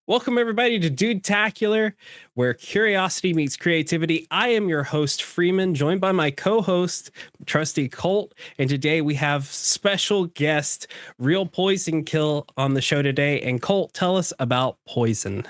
Welcome, everybody, to Doodtacular, where curiosity meets creativity. I am your host, Freeman, joined by my co-host, trusty Colt. And today we have special guest, realPOISONkill, on the show today. And Colt, tell us about Poison.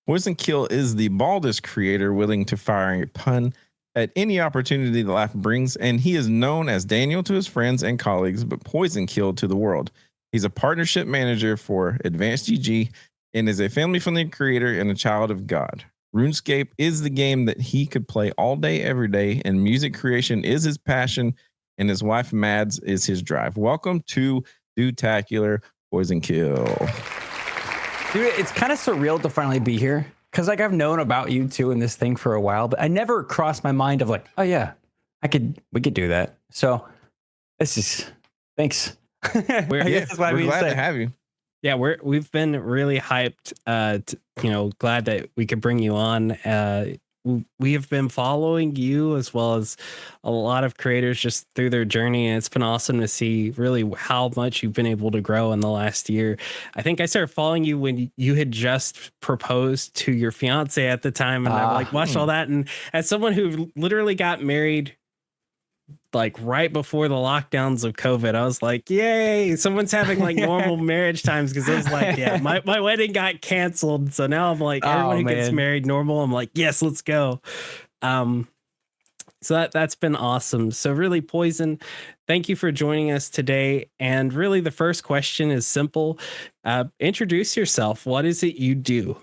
POISONkill is the baldest creator willing to fire a pun at any opportunity the laugh brings, and he is known as Daniel to his friends and colleagues, but POISONkill to the world. He's a partnership manager for AdvancedGG and is a family-friendly creator and a child of God. RuneScape is the game that he could play all day, every day, and music creation is his passion, and his wife, Mads, is his drive. Welcome to Doodtacular, POISONkill. Dude, it's kind of surreal to finally be here, because like I've known about you two and this thing for a while, but I never crossed my mind of like, oh yeah, we could do that. So this is thanks. We're glad to have you. Yeah, we've been really hyped. Glad that we could bring you on. We have been following you as well as a lot of creators just through their journey, and it's been awesome to see really how much you've been able to grow in the last year. I think I started following you when you had just proposed to your fiance at the time, and I watched all that. And as someone who literally got married like right before the lockdowns of COVID, I was like, yay, someone's having like normal marriage times, because it was like, yeah, my wedding got canceled. So now I'm like, everyone who gets married normal, I'm like, yes, let's go. So that's been awesome. So really, Poison, thank you for joining us today. And really the first question is simple. Introduce yourself. What is it you do?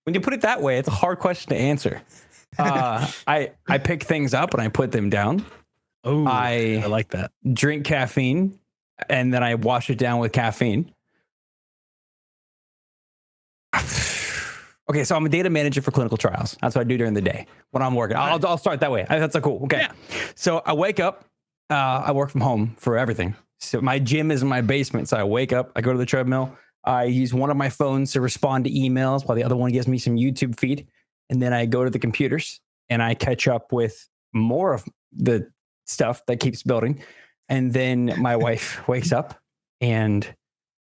When you put it that way, it's a hard question to answer. I pick things up and I put them down. Oh, I like that. Drink caffeine and then I wash it down with caffeine. Okay, so I'm a data manager for clinical trials. That's what I do during the day when I'm working. I'll start that way. That's cool. Okay. Yeah. So I wake up. I work from home for everything. So my gym is in my basement. So I wake up. I go to the treadmill. I use one of my phones to respond to emails while the other one gives me some YouTube feed. And then I go to the computers and I catch up with more of the stuff that keeps building. And then my wife wakes up and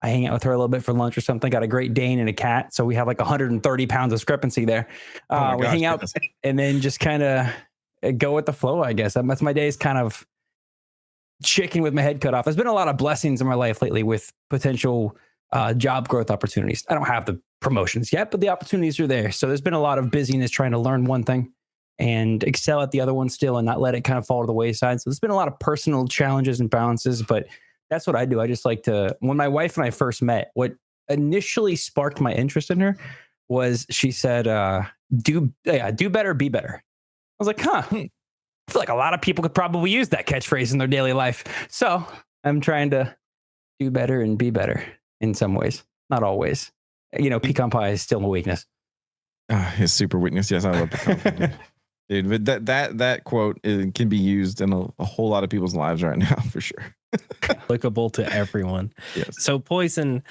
I hang out with her a little bit for lunch or something. Got a Great Dane and a cat. So we have like 130 pounds of discrepancy there. We hang out and then just kind of go with the flow, I guess. That's my days, kind of chicken with my head cut off. There's been a lot of blessings in my life lately with potential job growth opportunities. I don't have the promotions yet, but the opportunities are there. So there's been a lot of busyness trying to learn one thing and excel at the other one still and not let it kind of fall to the wayside. So there's been a lot of personal challenges and balances, but that's what I do. I just like to, when my wife and I first met, what initially sparked my interest in her was she said, do better, be better. I was like, I feel like a lot of people could probably use that catchphrase in their daily life. So I'm trying to do better and be better. In some ways, not always. Pecan pie is still a weakness. His super weakness. Yes, I love pecan pie, dude. But that quote can be used in a whole lot of people's lives right now, for sure. Applicable to everyone. Yes. So, Poison,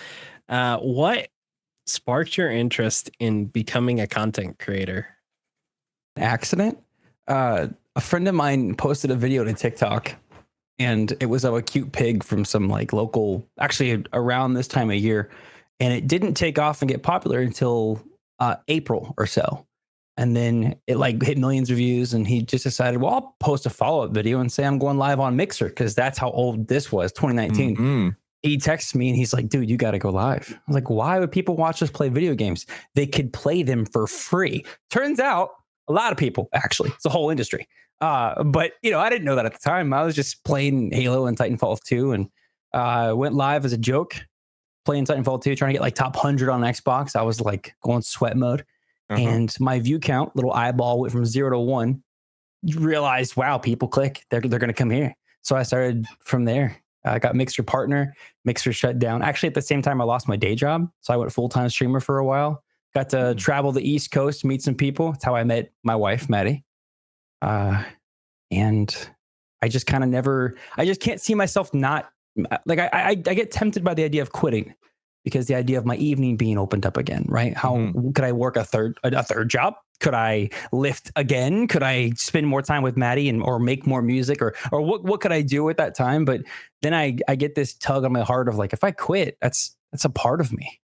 what sparked your interest in becoming a content creator? Accident. A friend of mine posted a video to TikTok. And it was of a cute pig from some like local, actually around this time of year. And it didn't take off and get popular until April or so. And then it like hit millions of views. And he just decided, well, I'll post a follow-up video and say I'm going live on Mixer, because that's how old this was, 2019. Mm-hmm. He texts me and he's like, dude, you got to go live. I was like, why would people watch us play video games? They could play them for free. Turns out a lot of people, actually, it's a whole industry. But I didn't know that at the time. I was just playing Halo and Titanfall 2 and went live as a joke, playing Titanfall 2, trying to get like top 100 on Xbox. I was like going sweat mode. And my view count, little eyeball, went from 0 to 1. Realized, wow, people click. They're going to come here. So I started from there. I got Mixer partner. Mixer shut down. Actually, at the same time, I lost my day job. So I went full-time streamer for a while. Got to travel the East Coast, meet some people. That's how I met my wife, Maddie. And I just kind of I just can't see myself not like, I get tempted by the idea of quitting, because the idea of my evening being opened up again, right? How could I work a third job Could I lift again? Could I spend more time with Maddie or make more music or what could I do at that time? But then I get this tug on my heart of like, if I quit, that's a part of me.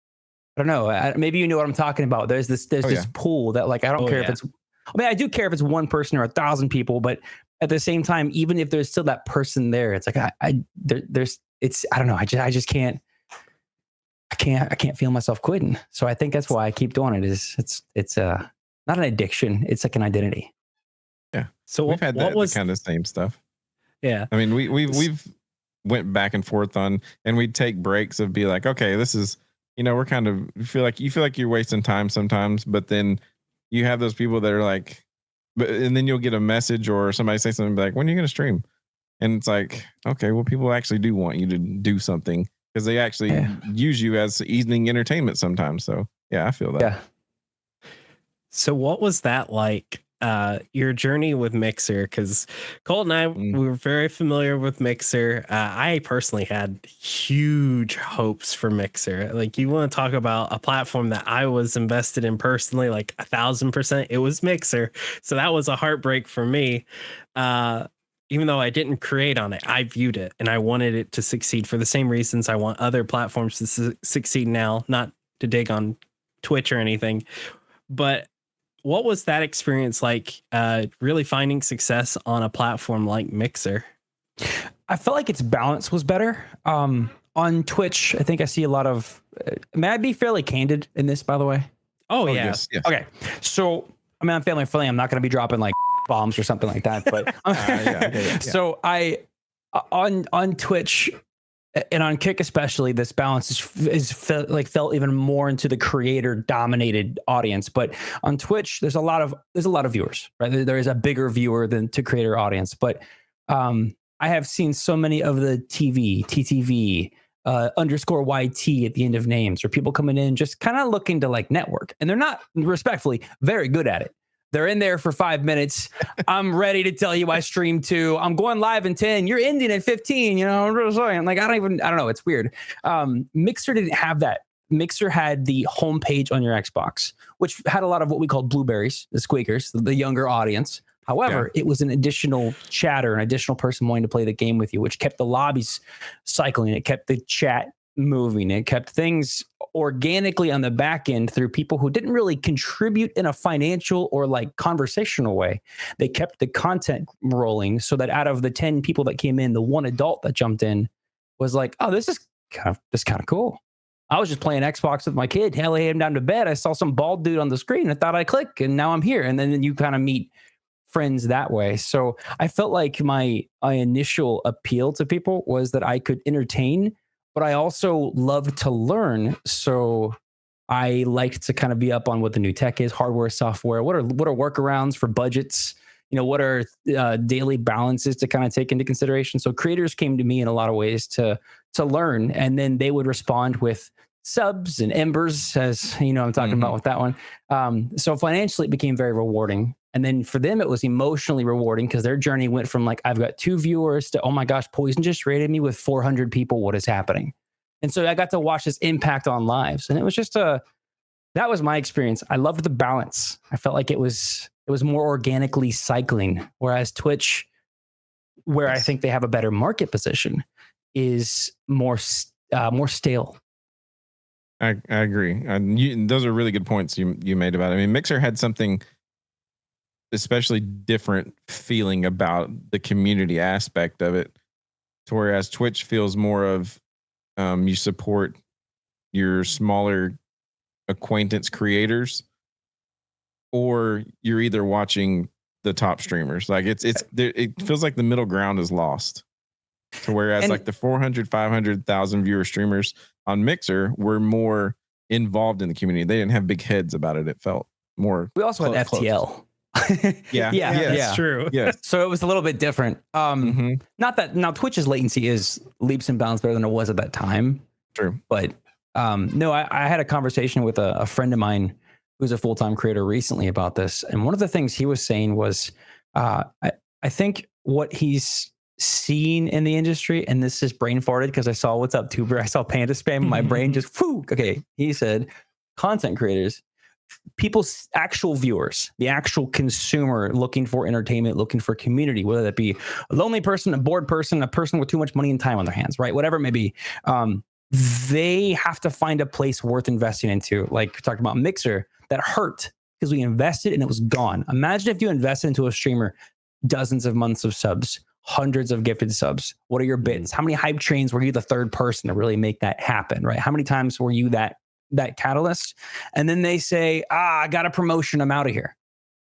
I don't know. Maybe you know what I'm talking about. There's this pool that like, I don't care if it's, I mean, I do care if it's one person or 1,000 people, but at the same time, even if there's still that person there, it's like, I don't know. I just can't feel myself quitting. So I think that's why I keep doing it. It's not an addiction. It's like an identity. Yeah. So we've had that kind of same stuff. Yeah. I mean, we've went back and forth on, and we'd take breaks of be like, okay, this is, we're kind of you feel like you're wasting time sometimes, but then you have those people that are like, and then you'll get a message or somebody say something like, when are you going to stream? And it's like, okay, well, people actually do want you to do something because they actually use you as evening entertainment sometimes. So yeah, I feel that. Yeah. So what was that like, your journey with Mixer? Because Colt and I, we were very familiar with Mixer. I personally had huge hopes for Mixer. Like, you want to talk about a platform that I was invested in personally, like 1,000%, it was Mixer. So that was a heartbreak for me. Even though I didn't create on it, I viewed it and I wanted it to succeed for the same reasons I want other platforms to succeed now, not to dig on Twitch or anything. But what was that experience like, really finding success on a platform like Mixer? I felt like its balance was better. On Twitch, I think I see a lot of, may I be fairly candid in this, by the way? Oh yeah. Yes. Okay. So, I mean, I'm family friendly. I'm not going to be dropping like bombs or something like that. But so on Twitch and on Kick especially, this balance is felt even more into the creator dominated audience. But on Twitch, there's a lot of viewers, right? There is a bigger viewer than to creator audience. But I have seen so many of the TTV, underscore YT at the end of names, or people coming in just kind of looking to like network, and they're not, respectfully, very good at it. They're in there for 5 minutes. I'm ready to tell you I streamed 2. I'm going live in 10. You're ending at 15. I'm really sorry. I'm like, I don't know. It's weird. Mixer didn't have that. Mixer had the homepage on your Xbox, which had a lot of what we call blueberries, the squeakers, the younger audience. However, it was an additional chatter, an additional person wanting to play the game with you, which kept the lobbies cycling. It kept the chat moving. It kept things organically on the back end through people who didn't really contribute in a financial or like conversational way. They kept the content rolling so that out of the 10 people that came in, the one adult that jumped in was like, oh, this is kind of cool. I was just playing Xbox with my kid. Hell, I laid him down to bed. I saw some bald dude on the screen. I thought I'd click, and now I'm here. And then you kind of meet friends that way. So I felt like my initial appeal to people was that I could entertain, but I also love to learn. So I like to kind of be up on what the new tech is, hardware, software. What are workarounds for budgets? What are daily balances to kind of take into consideration? So creators came to me in a lot of ways to learn, and then they would respond with subs and embers, as I'm talking about with that one. So financially, it became very rewarding. And then for them, it was emotionally rewarding because their journey went from like, I've got 2 viewers to, oh my gosh, Poison just rated me with 400 people. What is happening? And so I got to watch this impact on lives. And it was just that was my experience. I loved the balance. I felt like it was more organically cycling. Whereas Twitch, where I think they have a better market position, is more stale. I agree. Those are really good points you made about it. I mean, Mixer had something especially different feeling about the community aspect of it, to whereas Twitch feels more of you support your smaller acquaintance creators, or you're either watching the top streamers. Like it feels like the middle ground is lost. To whereas like the 400, 500,000 viewer streamers on Mixer were more involved in the community. They didn't have big heads about it. It felt more. We also had FTL. Yeah, that's true. Yes. So it was a little bit different. Not that now Twitch's latency is leaps and bounds better than it was at that time. True. But no, I had a conversation with a friend of mine who's a full-time creator recently about this. And one of the things he was saying was, I think what he's seen in the industry, and this is brain farted because I saw What's Up Tuber, I saw Panda Spam, my brain just, okay. He said, content creators, people's actual viewers, the actual consumer looking for entertainment, looking for community, whether that be a lonely person, a bored person, a person with too much money and time on their hands, right? Whatever it may be. They have to find a place worth investing into. Like we talked about Mixer, that hurt because we invested and it was gone. Imagine if you invested into a streamer, dozens of months of subs, hundreds of gifted subs. What are your bids? How many hype trains were you the third person to really make that happen, right? How many times were you that catalyst? And then they say, I got a promotion, I'm out of here.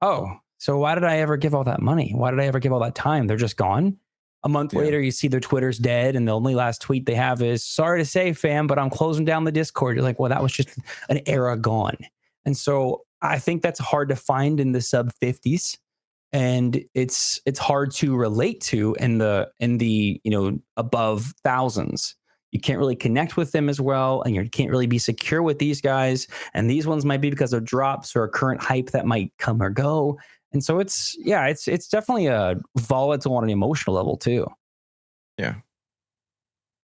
Oh, so why did I ever give all that money? Why did I ever give all that time? They're just gone. A month later, you see their Twitter's dead, and the only last tweet they have is, sorry to say, fam, but I'm closing down the Discord. You're like, well, that was just an era gone. And so I think that's hard to find in the sub 50s. And it's hard to relate to in the above thousands. You can't really connect with them as well, and you can't really be secure with these guys. And these ones might be because of drops or current hype that might come or go. And so it's definitely a volatile on an emotional level too. Yeah.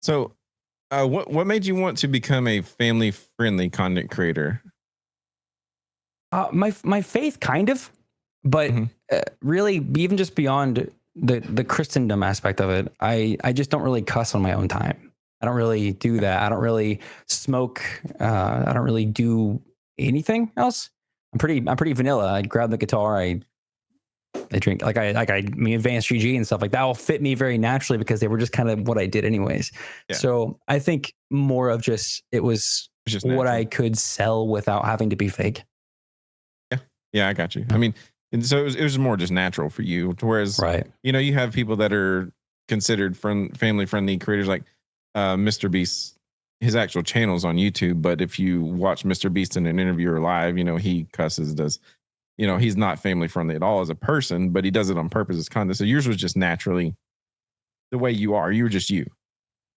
So, what made you want to become a family friendly content creator? My faith, kind of, but really, even just beyond the Christendom aspect of it, I just don't really cuss on my own time. I don't really do that. I don't really smoke. I don't really do anything else. I'm pretty vanilla. I grab the guitar. I drink like AdvancedGG and stuff like that will fit me very naturally because they were just kind of what I did anyways. Yeah. So I think more of it was just what I could sell without having to be fake. Yeah, I got you. I mean, and so it was more just natural for you. Whereas, you have people that are considered family friendly creators like Mr. Beast. His actual channel's on YouTube, but if you watch Mr. Beast in an interview or live, he cusses, he's not family friendly at all as a person, but he does it on purpose as content. So yours was just naturally the way you are. You were just you.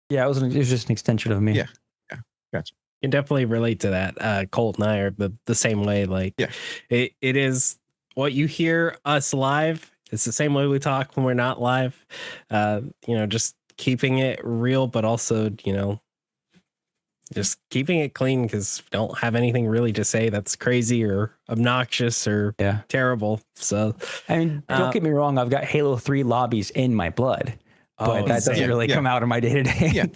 Yeah, it was just an extension of me. Yeah. Gotcha. Can definitely relate to that. Colt and I are the same way. Like, it is what you hear us live. It's the same way we talk when we're not live. Just keeping it real, but also, just keeping it clean because we don't have anything really to say that's crazy or obnoxious or terrible. So, I mean, don't get me wrong. I've got Halo 3 lobbies in my blood, but that doesn't really come out in my day to day. Yeah.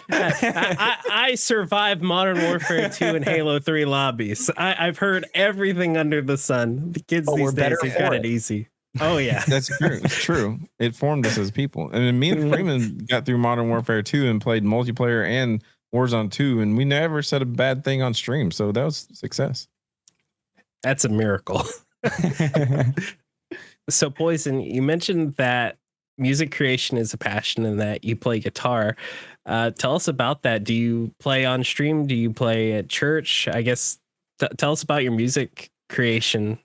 I survived Modern Warfare 2 and Halo 3 lobbies. I've heard everything under the sun. The kids these days have got it easy. Oh yeah, that's true. It's true. It formed us as people. And then me and Freeman got through Modern Warfare 2 and played multiplayer and Warzone 2, and we never said a bad thing on stream. So that was success. That's a miracle. So Poison, you mentioned that music creation is a passion and that you play guitar. Tell us about that. Do you play on stream? Do you play at church? I guess tell us about your music creation.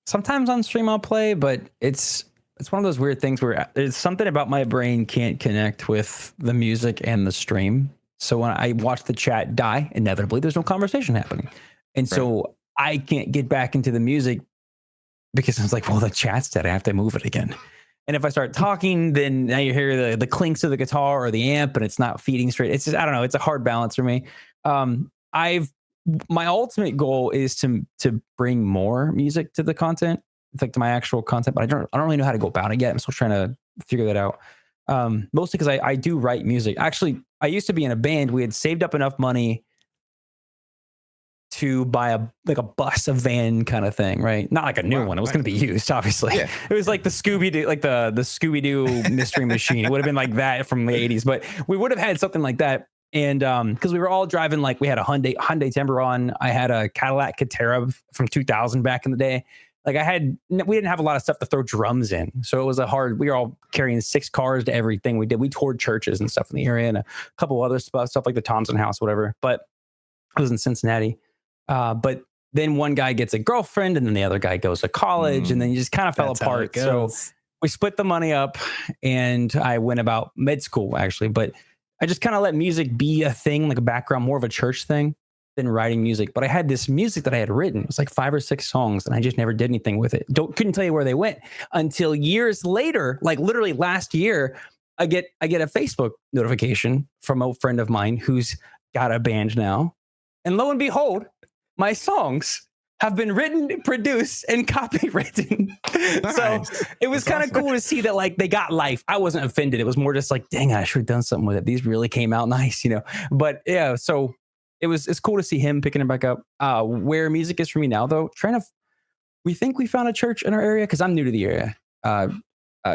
Sometimes on stream I'll play, but it's one of those weird things where there's something about my brain can't connect with the music and the stream. So when I watch the chat die, inevitably there's no conversation happening. And so I can't get back into the music because I was like, well, the chat's dead. I have to move it again. And if I start talking, then now you hear the clinks of the guitar or the amp and it's not feeding straight. It's just, I don't know. It's a hard balance for me. My ultimate goal is to bring more music to the content, like to my actual content, but I don't really know how to go about it yet. I'm still trying to figure that out. Mostly because I do write music. Actually, I used to be in a band. We had saved up enough money to buy a bus, a van kind of thing, right? Not like a new one. It was going to be used, obviously. Yeah. It was like the Scooby-Doo, like the Scooby-Doo mystery machine. It would have been like that from the 80s, but we would have had something like that. And because we were all driving, like we had a Hyundai Tiburon. I had a Cadillac Catera from 2000 back in the day. Like we didn't have a lot of stuff to throw drums in. So it was we were all carrying 6 cars to everything we did. We toured churches and stuff in the area and a couple other stuff like the Thompson House, whatever. But I was in Cincinnati. But then one guy gets a girlfriend and then the other guy goes to college and then you just kind of fell apart. So we split the money up and I went about med school actually, but I just kind of let music be a thing, like a background, more of a church thing than writing music. But I had this music that I had written. It was like 5 or 6 songs and I just never did anything with it. Couldn't tell you where they went until years later, like literally last year, I get a Facebook notification from a friend of mine who's got a band now. And lo and behold, my songs have been written, produced, and copywritten. Nice. So it was kind of cool to see that like they got life. I wasn't offended. It was more just like, dang, I should have done something with it. These really came out nice, But yeah, so it's cool to see him picking it back up. Where music is for me now, though, we think we found a church in our area because I'm new to the area.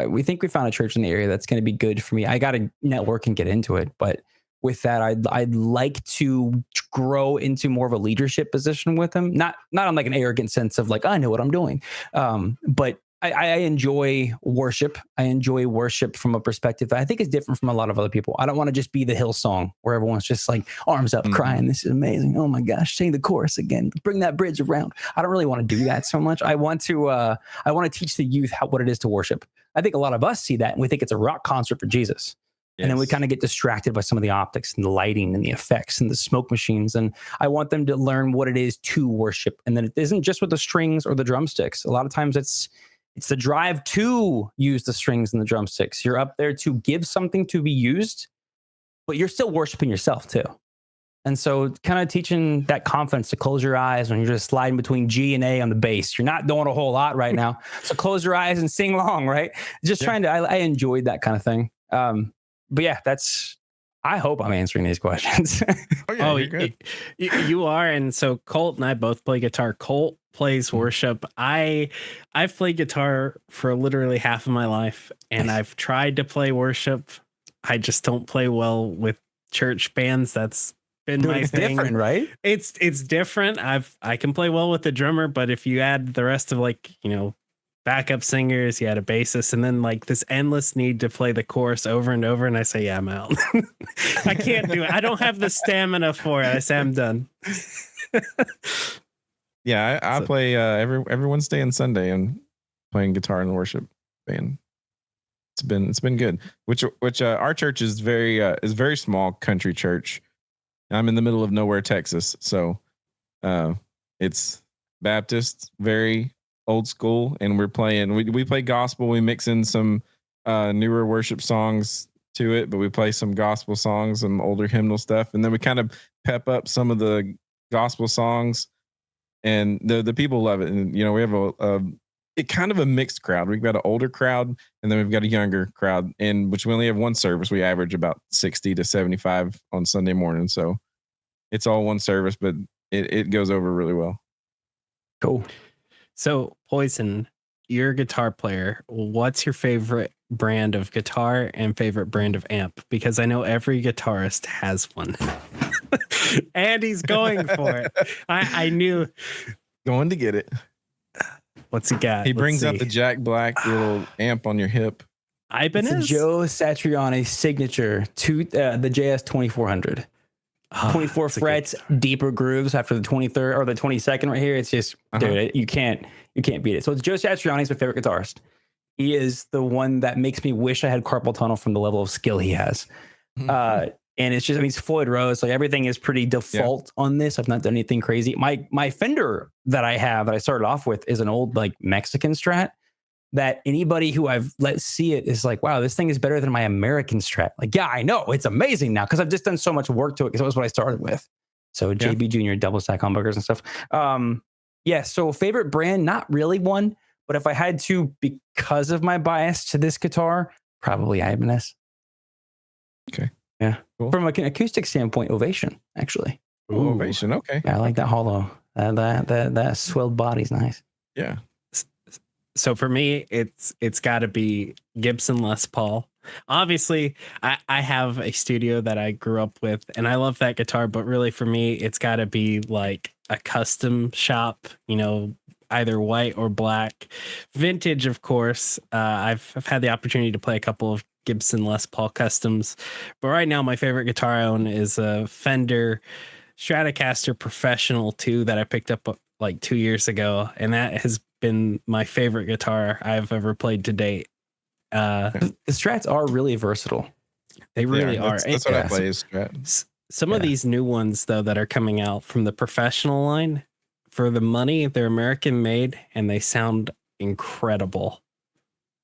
We think we found a church in the area that's going to be good for me. I got to network and get into it, but with that, I'd like to grow into more of a leadership position with them. Not on like an arrogant sense of like, I know what I'm doing. But I enjoy worship. I enjoy worship from a perspective that I think is different from a lot of other people. I don't want to just be the Hillsong where everyone's just like arms up crying. This is amazing. Oh my gosh. Sing the chorus again. Bring that bridge around. I don't really want to do that so much. I want to teach the youth what it is to worship. I think a lot of us see that and we think it's a rock concert for Jesus. Yes. And then we kind of get distracted by some of the optics and the lighting and the effects and the smoke machines. And I want them to learn what it is to worship. And then it isn't just with the strings or the drumsticks. A lot of times it's the drive to use the strings and the drumsticks. You're up there to give something to be used, but you're still worshiping yourself too. And so kind of teaching that confidence to close your eyes when you're just sliding between G and A on the bass. You're not doing a whole lot right now. So close your eyes and sing along, right? Just trying to, I enjoyed that kind of thing. But yeah, I hope I'm answering these questions. You're good. You are. And so Colt and I both play guitar. Colt plays worship. I've played guitar for literally half of my life, and I've tried to play worship. I just don't play well with church bands. That's been my thing. Different, right? It's different. I can play well with the drummer, but if you add the rest of like, backup singers, you had a bassist, and then like this endless need to play the chorus over and over, and I say, yeah, I'm out. I can't do it. I don't have the stamina for it. I say I'm done. Yeah, I play every Wednesday and Sunday and playing guitar in the worship band. It's been good. Which our church is very small country church. I'm in the middle of nowhere, Texas, so it's Baptist, very old school, and we play gospel. We mix in some newer worship songs to it, but we play some gospel songs, some older hymnal stuff, and then we kind of pep up some of the gospel songs, and the people love it. And we have a kind of a mixed crowd. We've got an older crowd, and then we've got a younger crowd, and which we only have one service. We average about 60 to 75 on Sunday morning, so it's all one service, but it goes over really well. Cool. So, Poison, you're a guitar player. What's your favorite brand of guitar and favorite brand of amp? Because I know every guitarist has one. And he's going for it. I knew. Going to get it. What's he got? He brings out the Jack Black little amp on your hip. Ibanez? Joe Satriani's signature to the JS 2400. 24 frets, deeper grooves after the 23rd or the 22nd right here. It's just, dude, you can't beat it. So it's Joe Satriani's my favorite guitarist. He is the one that makes me wish I had carpal tunnel from the level of skill he has. And it's just, he's Floyd Rose. Like everything is pretty default on this. I've not done anything crazy. My Fender that I started off with is an old like Mexican Strat that anybody who I've let see it is like, wow, this thing is better than my American Strat. Like, yeah, I know it's amazing now because I've just done so much work to it because that was what I started with. So JB Jr. double stack humbuckers and stuff. So favorite brand, not really one, but if I had to, because of my bias to this guitar, probably Ibanez. Okay. Yeah. Cool. From like an acoustic standpoint, Ovation, actually. Ooh, Ovation. Okay. Yeah, I like that hollow. That swelled body's nice. Yeah. So for me, it's got to be Gibson Les Paul. Obviously, I have a studio that I grew up with, and I love that guitar. But really, for me, it's got to be like a custom shop. Either white or black, vintage, of course. I've had the opportunity to play a couple of Gibson Les Paul customs, but right now my favorite guitar I own is a Fender Stratocaster Professional 2 that I picked up like 2 years ago, and that has been my favorite guitar I've ever played to date. The Strats are really versatile. They really are. That's what I play is Strat. Some of these new ones though that are coming out from the professional line, for the money, they're American made and they sound incredible.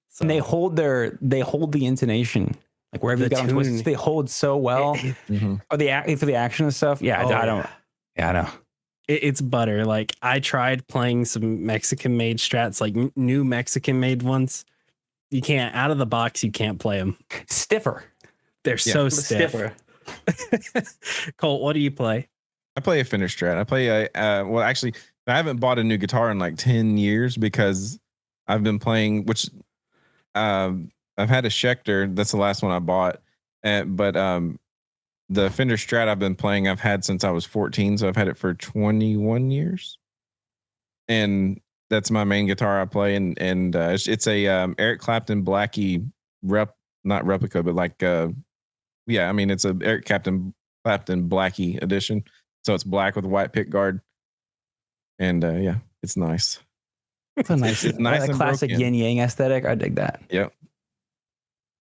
So, and they hold the intonation, like wherever you got on twists, they hold so well. Or for the action and stuff. Yeah, I know. it's butter. Like I tried playing some Mexican made strats, like new Mexican made ones. You can't out of the box. You can't play them. Stiffer. They're so stiff. Stiffer. Colt, what do you play? I play a Fender Strat. I play well, actually, I haven't bought a new guitar in like 10 years because I've been playing, which I've had a Schecter. That's the last one I bought. But the Fender Strat I've been playing, I've had since I was 14. So I've had it for 21 years. And that's my main guitar I play. And it's a Eric Clapton Blackie not replica, but like, yeah, I mean, it's a Eric Clapton Blackie edition. So it's black with a white pick guard. And yeah, it's nice. It's a nice, it's nice a and classic broken. yin yang aesthetic. I dig that. Yep.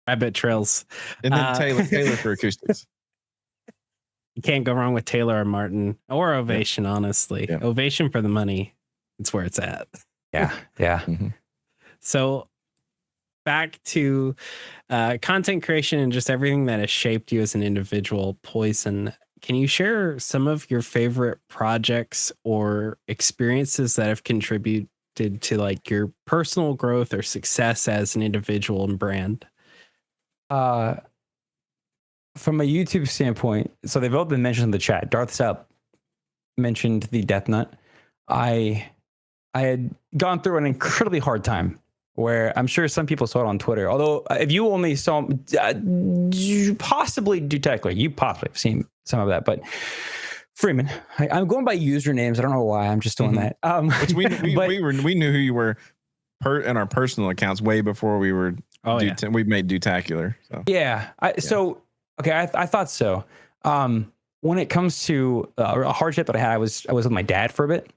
Rabbit Trails. And then Taylor for acoustics. You can't go wrong with Taylor or Martin or Ovation, honestly. Yeah. Ovation for the money. It's where it's at. Yeah. Yeah. Mm-hmm. So back to content creation and just everything that has shaped you as an individual, Poison. Can you share some of your favorite projects or experiences that have contributed to like your personal growth or success as an individual and brand? From a YouTube standpoint, so they've all been mentioned in the chat. Darth Sup mentioned the Death Nut. I had gone through an incredibly hard time where I'm sure some people saw it on Twitter. Although if you only saw possibly Doodtacular, you possibly have seen some of that. But Freeman, I'm going by usernames. I don't know why. I'm just doing that. Which we knew who you were in our personal accounts way before we were. We made Doodtacular. So. Yeah. So okay, I thought so. When it comes to a hardship that I had, I was with my dad for a bit,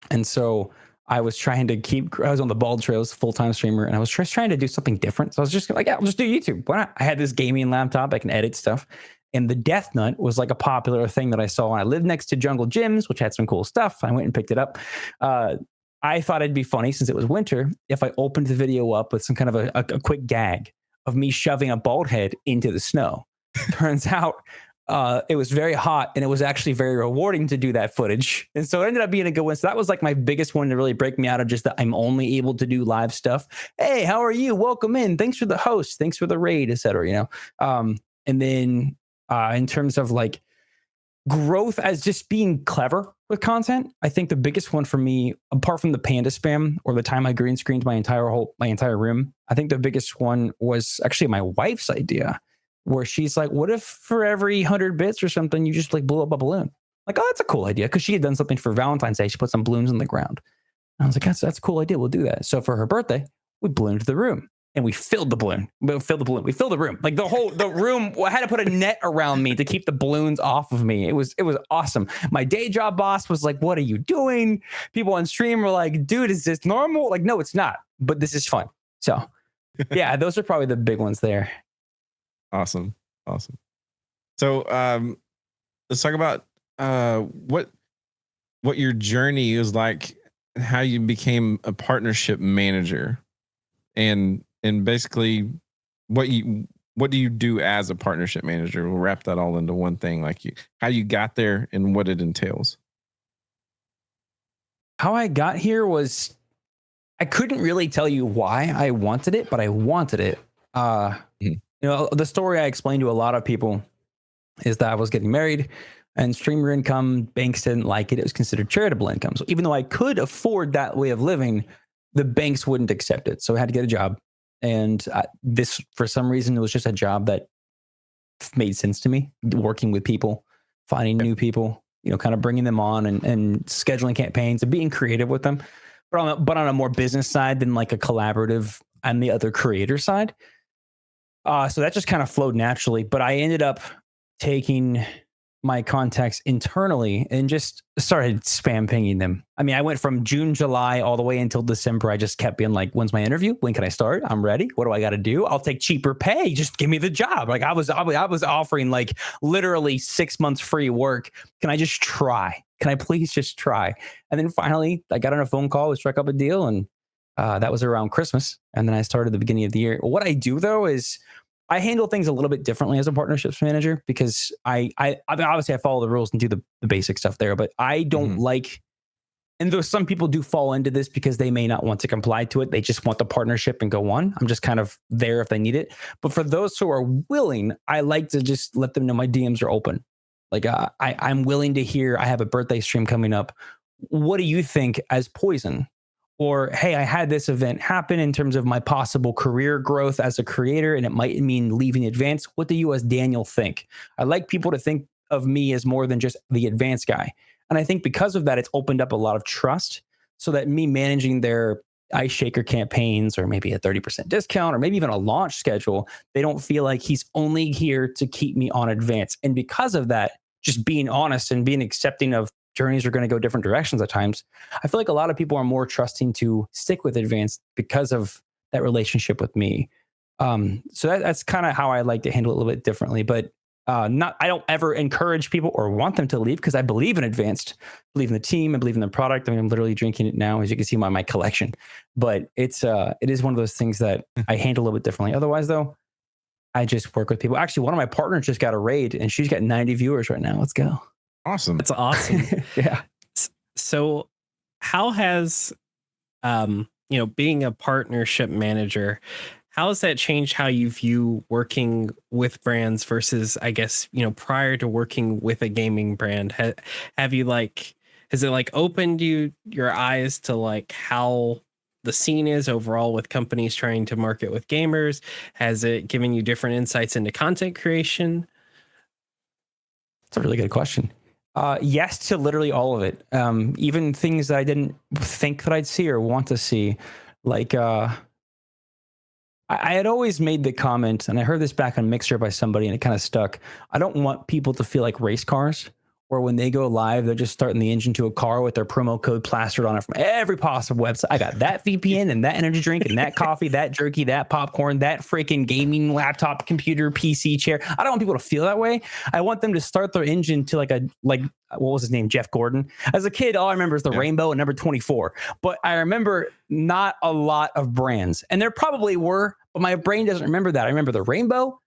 and so I was trying to I was on the Bald Trails full-time streamer, and I was just trying to do something different. So I was just like, yeah, I'll just do YouTube. Why not? I had this gaming laptop. I can edit stuff. And the Death Nut was like a popular thing that I saw. And I lived next to Jungle Gyms, which had some cool stuff. I went and picked it up. I thought it'd be funny since it was winter if I opened the video up with some kind of a quick gag of me shoving a bald head into the snow. Turns out it was very hot, and it was actually very rewarding to do that footage. And so it ended up being a good one. So that was like my biggest one to really break me out of just that I'm only able to do live stuff. Hey, how are you? Welcome in. Thanks for the host. Thanks for the raid, etc. You know? And then in terms of like growth as just being clever with content, I think the biggest one for me, apart from the panda spam or the time I green screened my entire room, I think the biggest one was actually my wife's idea, where she's like, what if for every 100 bits or something, you just like blew up a balloon? Like, oh, that's a cool idea. Cause she had done something for Valentine's Day. She put some balloons in the ground. And I was like, that's a cool idea. We'll do that. So for her birthday, we ballooned the room and we filled the balloon. We filled the room. Like the room, I had to put a net around me to keep the balloons off of me. It was awesome. My day job boss was like, what are you doing? People on stream were like, dude, is this normal? Like, no, it's not, but this is fun. So yeah, those are probably the big ones there. Awesome. So let's talk about what your journey is like, how you became a partnership manager, and basically what do you do as a partnership manager? We'll wrap that all into one thing, like how you got there and what it entails. How I got here was, I couldn't really tell you why I wanted it, but I wanted it. You know, the story I explained to a lot of people is that I was getting married and streamer income, banks didn't like it. It was considered charitable income. So even though I could afford that way of living, the banks wouldn't accept it. So I had to get a job. And this, for some reason, it was just a job that made sense to me, working with people, finding new people, you know, kind of bringing them on and scheduling campaigns and being creative with them. But on a more business side than like a collaborative on the other creator side. So that just kind of flowed naturally, but I ended up taking my contacts internally and just started spam pinging them. I mean, I went from June, July, all the way until December. I just kept being like, when's my interview? When can I start? I'm ready. What do I got to do? I'll take cheaper pay. Just give me the job. Like I was offering like literally 6 months free work. Can I just try? Can I please just try? And then finally I got on a phone call, we struck up a deal, and that was around Christmas. And then I started at the beginning of the year. What I do though is I handle things a little bit differently as a partnerships manager because I mean, obviously I follow the rules and do the basic stuff there, but I don't like, and though some people do fall into this because they may not want to comply to it, they just want the partnership and go on. I'm just kind of there if they need it. But for those who are willing, I like to just let them know my DMs are open. Like I'm willing to hear, I have a birthday stream coming up. What do you think as Poison? Or, hey, I had this event happen in terms of my possible career growth as a creator, and it might mean leaving Advanced. What do you as Daniel think? I like people to think of me as more than just the Advanced guy. And I think because of that, it's opened up a lot of trust so that me managing their ice shaker campaigns or maybe a 30% discount or maybe even a launch schedule, they don't feel like he's only here to keep me on Advanced. And because of that, just being honest and being accepting of journeys are going to go different directions at times, I feel like a lot of people are more trusting to stick with Advanced because of that relationship with me. So that's kind of how I like to handle it a little bit differently. But I don't ever encourage people or want them to leave because I believe in Advanced, believe in the team, and believe in the product. I mean, I'm literally drinking it now, as you can see by my collection. But it is one of those things that I handle a little bit differently. Otherwise, though, I just work with people. Actually, one of my partners just got a raid, and she's got 90 viewers right now. Let's go. Awesome. That's awesome. Yeah. So how has, being a partnership manager, how has that changed how you view working with brands versus, I guess, prior to working with a gaming brand? Have you has it opened your eyes to how the scene is overall with companies trying to market with gamers? Has it given you different insights into content creation? That's a really good question. Yes to literally all of it. Even things that I didn't think that I'd see or want to see. I had always made the comment, and I heard this back on Mixer by somebody, and it kind of stuck. I don't want people to feel like race cars, where when they go live, they're just starting the engine to a car with their promo code plastered on it from every possible website. I got that VPN and that energy drink and that coffee, that jerky, that popcorn, that freaking gaming laptop, computer, PC chair. I don't want people to feel that way. I want them to start their engine to what was his name? Jeff Gordon. As a kid, all I remember is the rainbow and number 24. But I remember not a lot of brands. And there probably were, but my brain doesn't remember that. I remember the rainbow,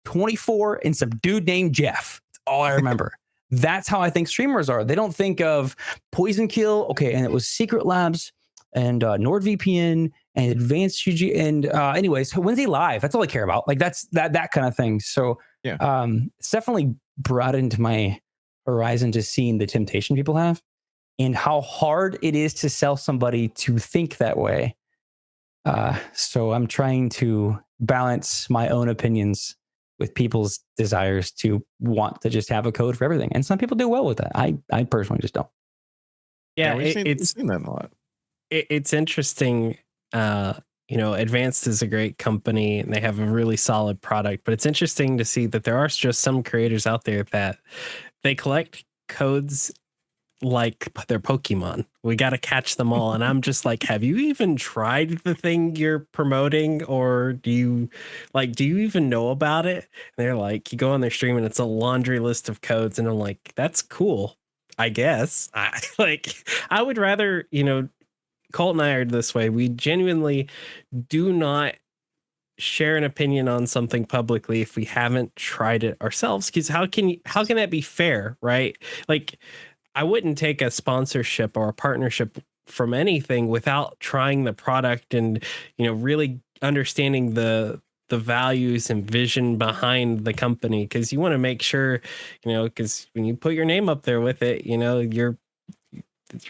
24, and some dude named Jeff. That's all I remember. That's how I think streamers are. They don't think of POISONkill, okay, and it was Secret Labs and NordVPN and AdvancedGG. And anyways, when's he live? That's all I care about. That's that kind of thing. So it's definitely brought into my horizon to seeing the temptation people have and how hard it is to sell somebody to think that way. So I'm trying to balance my own opinions with people's desires to want to just have a code for everything. And some people do well with that. I personally just don't. Yeah, we've seen that a lot. It's interesting. Advanced is a great company and they have a really solid product, but it's interesting to see that there are just some creators out there that they collect codes like they're Pokemon. We got to catch them all. And I'm just like, have you even tried the thing you're promoting? Or do you even know about it? And they're like, you go on their stream and it's a laundry list of codes. And I'm like, that's cool, I guess. I would rather, Colt and I are this way. We genuinely do not share an opinion on something publicly if we haven't tried it ourselves. Because how can that be fair, right? I wouldn't take a sponsorship or a partnership from anything without trying the product and, really understanding the values and vision behind the company. Because you want to make sure, because when you put your name up there with it, you're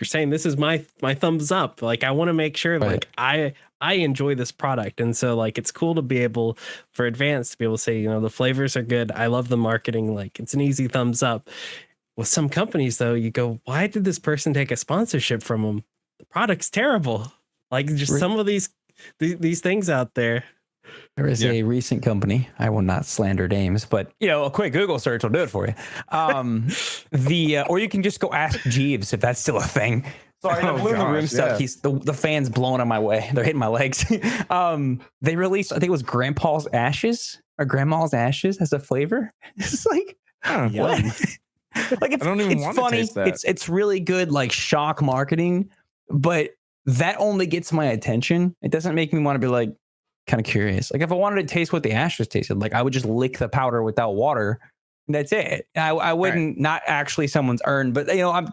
saying this is my thumbs up. I want to make sure I enjoy this product. And so it's cool to be able for Advanced to be able to say, the flavors are good. I love the marketing. It's an easy thumbs up. With some companies, though, you go, why did this person take a sponsorship from them? The product's terrible. Some of these things out there. There is a recent company. I will not slander names, but a quick Google search will do it for you. Or you can just go ask Jeeves if that's still a thing. Sorry, the blue in the room stuff. The fan's blowing on my way. They're hitting my legs. They released, I think it was Grandpa's Ashes or Grandma's Ashes as a flavor. It's what? I don't even want funny. To taste that. It's really good, shock marketing, but that only gets my attention. It doesn't make me want to be kind of curious. Like if I wanted to taste what the ashes tasted, like I would just lick the powder without water. And that's it. I wouldn't, not actually someone's urn, but you know, I'm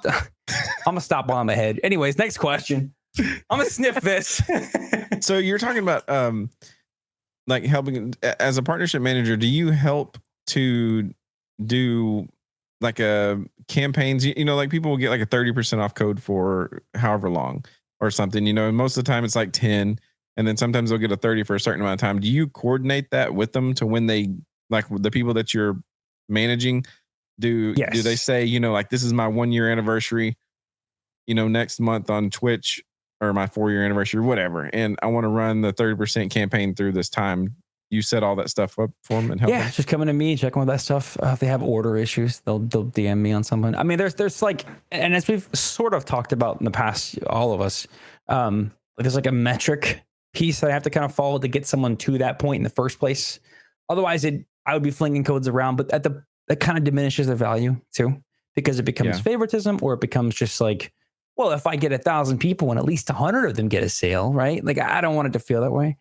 gonna stop while I'm ahead. Anyways, next question. I'm gonna sniff this. So you're talking about like helping as a partnership manager. Do you help to do like campaigns? You know, like people will get like a 30% off code for however long or something. You know, and most of the time it's like 10, and then sometimes they'll get a 30 for a certain amount of time. Do you coordinate that with them to when they like the people that you're managing? Do they say, you know, like this is my 1-year anniversary, you know, next month on Twitch, or my 4-year anniversary, or whatever, and I want to run the 30% campaign through this time? You set all that stuff up for them and help them? Just coming to me, checking with that stuff. If they have order issues, they'll DM me on something. I mean, there's like, and as we've sort of talked about in the past, all of us, there's like a metric piece that I have to kind of follow to get someone to that point in the first place. Otherwise, I would be flinging codes around, but that kind of diminishes the value too, because it becomes favoritism, or it becomes just like, well, if I get 1,000 people and at least 100 of them get a sale, right? Like I don't want it to feel that way.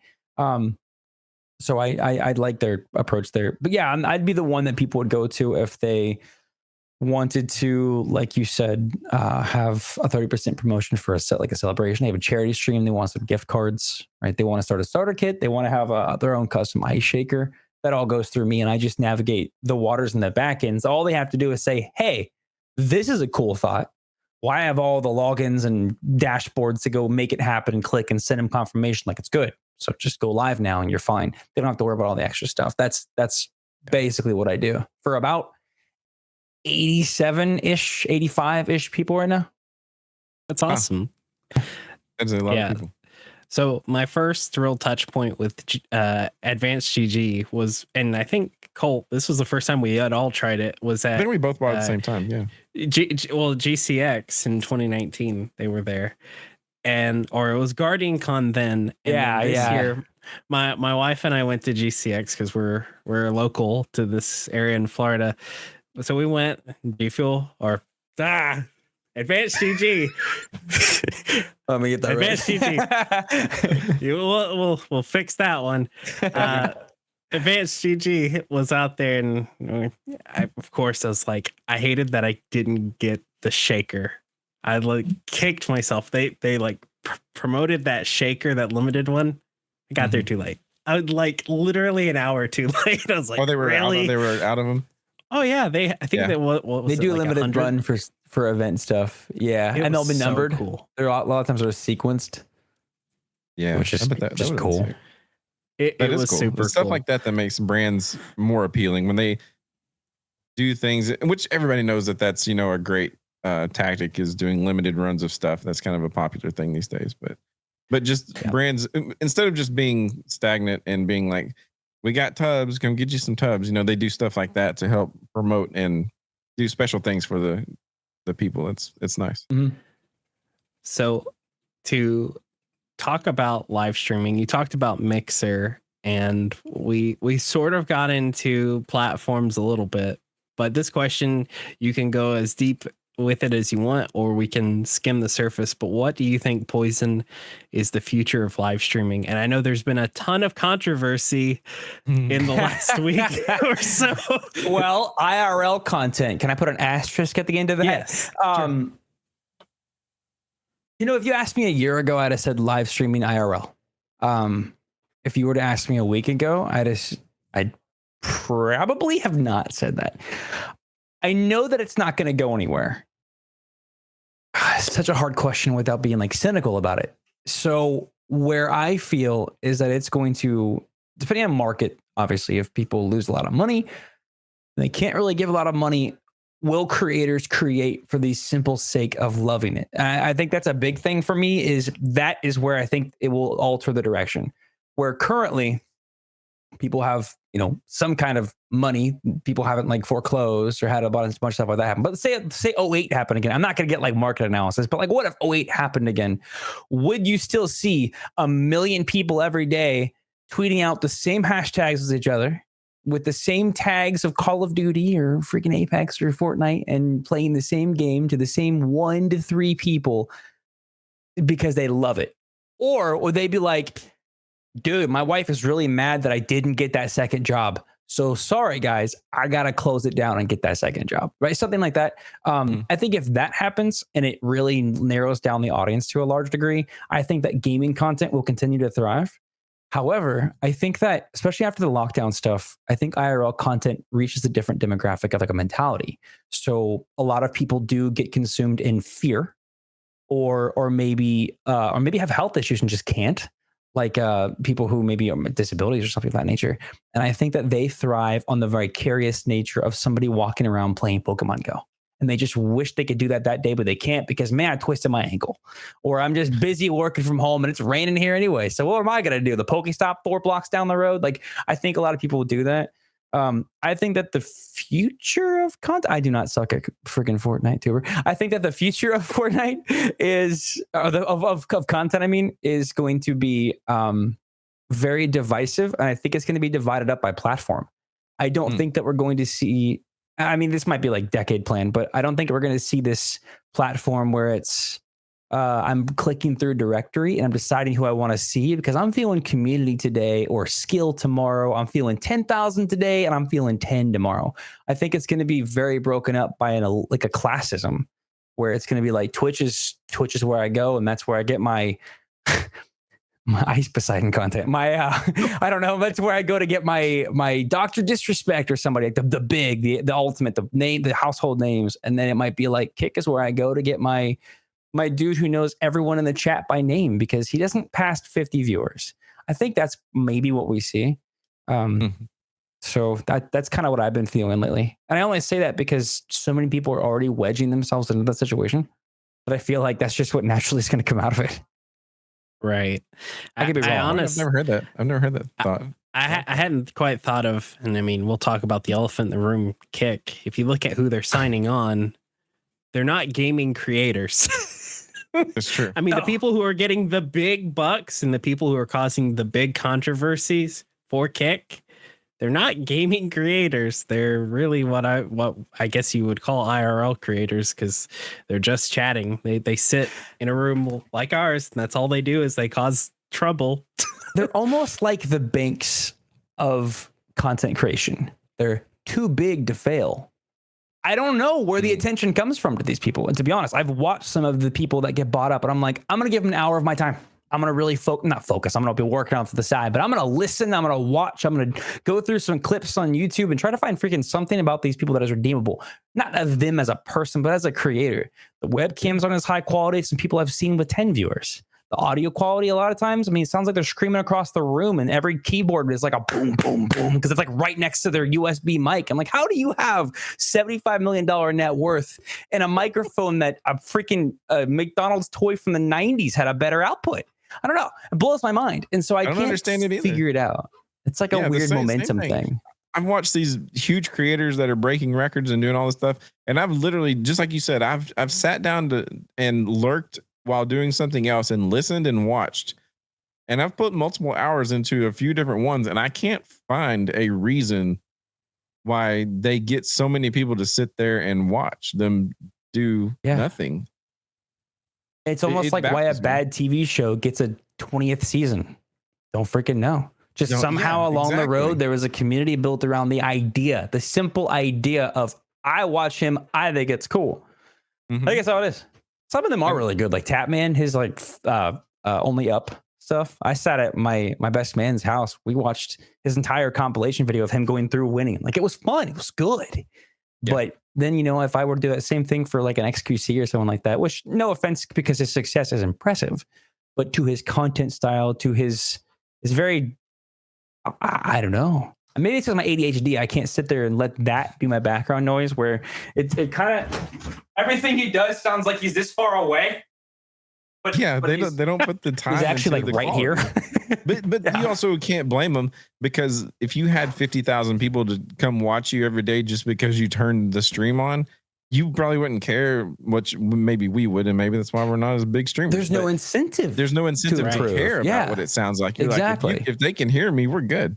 So I like their approach there. But yeah, I'd be the one that people would go to if they wanted to, like you said, have a 30% promotion for a celebration. They have a charity stream. They want some gift cards, right? They want to start a starter kit. They want to have their own custom ice shaker. That all goes through me, and I just navigate the waters in the back ends. All they have to do is say, hey, this is a cool thought. Well, I have all the logins and dashboards to go make it happen and click and send them confirmation like it's good. So just go live now and you're fine. They don't have to worry about all the extra stuff. That's basically what I do for about 87-ish, 85-ish people right now. That's awesome. That's a lot of people. So my first real touch point with AdvancedGG was, and I think Colt, this was the first time we had all tried it, was at, I think we both bought at the same time. Yeah. GCX in 2019, they were there. Or it was Guardian Con then. And this year, my wife and I went to GCX because we're local to this area in Florida. So we went. Do you feel AdvancedGG? Let me get that AdvancedGG. We'll fix that one. AdvancedGG was out there, and I was like, I hated that I didn't get the shaker. I like kicked myself. They like promoted that shaker, that limited one. I got there too late. I was like literally an hour too late. I was like, they were really? They were out of them. Oh yeah, they do a limited run for event stuff. Yeah, and they'll be numbered. Cool. They're a lot of times they're sequenced. Yeah, which is just cool. It was cool. Super stuff cool. like that makes brands more appealing when they do things, which everybody knows that's a great tactic is doing limited runs of stuff. That's kind of a popular thing these days. But just brands, instead of just being stagnant and being like, we got tubs, come get you some tubs. They do stuff like that to help promote and do special things for the people. It's nice. Mm-hmm. So to talk about live streaming, you talked about Mixer, and we sort of got into platforms a little bit, but this question, you can go as deep with it as you want, or we can skim the surface. But what do you think, Poison, is the future of live streaming? And I know there's been a ton of controversy in the last week or so. Well, IRL content. Can I put an asterisk at the end of that? Yes. Sure. If you asked me a year ago, I'd have said live streaming IRL. If you were to ask me a week ago, I'd probably have not said that. I know that it's not going to go anywhere. It's such a hard question without being like cynical about it. So where I feel is that it's going to, depending on market, obviously, if people lose a lot of money, they can't really give a lot of money. Will creators create for the simple sake of loving it? I think that's a big thing for me. That is where I think it will alter the direction. Where currently people have, some kind of money. People haven't like foreclosed or had a bunch of stuff like that happen. But say 08 happened again. I'm not going to get like market analysis, but like what if 08 happened again? Would you still see 1 million people every day tweeting out the same hashtags as each other with the same tags of Call of Duty or freaking Apex or Fortnite and playing the same game to the same 1 to 3 people because they love it? Or would they be like, dude, my wife is really mad that I didn't get that second job. So sorry, guys, I got to close it down and get that second job, right? Something like that. I think if that happens and it really narrows down the audience to a large degree, I think that gaming content will continue to thrive. However, I think that especially after the lockdown stuff, I think IRL content reaches a different demographic of like a mentality. So a lot of people do get consumed in fear or maybe have health issues and just can't, like people who maybe are disabilities or something of that nature. And I think that they thrive on the vicarious nature of somebody walking around playing Pokemon Go. And they just wish they could do that day, but they can't because, man, I twisted my ankle. Or I'm just busy working from home and it's raining here anyway. So what am I going to do? The Pokestop 4 blocks down the road? Like, I think a lot of people will do that. I think that the future of content, I do not suck at freaking Fortnite, tuber. I think that the future of Fortnite is, of content, I mean, is going to be very divisive. And I think it's going to be divided up by platform. I don't think that we're going to see, I mean, this might be like decade plan, but I don't think we're going to see this platform where it's, I'm clicking through directory and I'm deciding who I want to see because I'm feeling community today or skill tomorrow. I'm feeling 10,000 today and I'm feeling 10 tomorrow. I think it's going to be very broken up by like a classism where it's going to be like Twitch is where I go and that's where I get my my Ice Poseidon content. My I don't know. That's where I go to get my Dr. Disrespect or somebody like the ultimate, the name, the household names, and then it might be like Kick is where I go to get my dude who knows everyone in the chat by name because he doesn't pass 50 viewers. I think that's maybe what we see. So that's kind of what I've been feeling lately. And I only say that because so many people are already wedging themselves into that situation. But I feel like that's just what naturally is going to come out of it. Right. I could be wrong. I've never heard that thought. I hadn't quite thought of, and I mean, we'll talk about the elephant in the room, Kick. If you look at who they're signing on, they're not gaming creators. It's true. I mean, the people who are getting the big bucks and the people who are causing the big controversies for Kick, they're not gaming creators. They're really what I guess you would call IRL creators because they're just chatting. They sit in a room like ours, and that's all they do is they cause trouble. They're almost like the banks of content creation. They're too big to fail. I don't know where the attention comes from to these people. And to be honest, I've watched some of the people that get bought up and I'm like, I'm going to give them an hour of my time. I'm going to really not focus. I'm going to be working on to the side, but I'm going to listen. I'm going to watch. I'm going to go through some clips on YouTube and try to find freaking something about these people that is redeemable. Not of them as a person, but as a creator. The webcams aren't as high quality as some people I've seen with 10 viewers. The audio quality, a lot of times, I mean, it sounds like they're screaming across the room and every keyboard is like a boom, boom, boom, because it's like right next to their USB mic. I'm like, how do you have $75 million net worth and a microphone that a freaking McDonald's toy from the 90s had a better output? I don't know. It blows my mind. And so I can't understand it either. Figure it out. It's like a weird momentum thing. I've watched these huge creators that are breaking records and doing all this stuff. And I've literally, just like you said, I've sat down and lurked while doing something else and listened and watched. And I've put multiple hours into a few different ones and I can't find a reason why they get so many people to sit there and watch them do nothing. It's almost like why a bad TV show gets a 20th season. Don't freaking know. Just somehow along the road, there was a community built around the idea, the simple idea of I watch him, I think it's cool. I think that's how it is. Some of them are really good, like Tapman, his like Only Up stuff. I sat at my best man's house. We watched his entire compilation video of him going through winning. Like it was fun. It was good. Yeah. But then, you know, if I were to do that same thing for like an XQC or someone like that, which no offense, because his success is impressive, but to his content style, to his very, I don't know. Maybe it's because my ADHD. I can't sit there and let that be my background noise where it kind of everything he does sounds like he's this far away. But they don't put the time. He's actually like right here. but you also can't blame him because if you had 50,000 people to come watch you every day just because you turned the stream on, you probably wouldn't care. Which maybe we would, and maybe that's why we're not as big streamers. There's no incentive. There's no incentive to care about what it sounds like. You're exactly. Like, if they can hear me, we're good.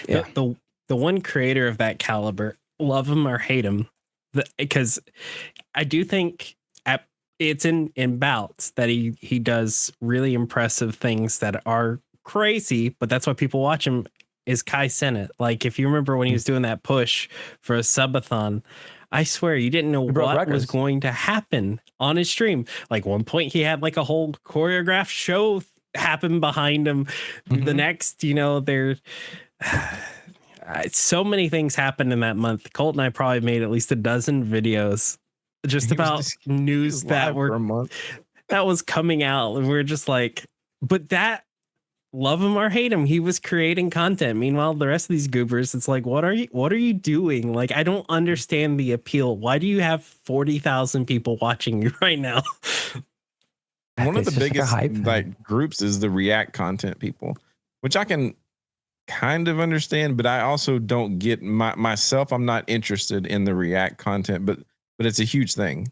Yeah. The one creator of that caliber, love him or hate him, because I do think it's in bouts that he does really impressive things that are crazy, but that's why people watch him, is Kai Cenat. Like, if you remember when he was doing that push for a subathon, I swear you didn't know what was going to happen on his stream. Like, one point he had like a whole choreographed show happen behind him. The next, you know, there so many things happened in that month. Colt and I probably made at least a dozen videos just about news that was coming out. We're just like, but that, love him or hate him, he was creating content. Meanwhile, the rest of these goobers, it's like, what are you doing? Like, I don't understand the appeal. Why do you have 40,000 people watching you right now? One of the biggest like groups is the react content people, which I can kind of understand, but I also don't get myself. I'm not interested in the react content, but it's a huge thing.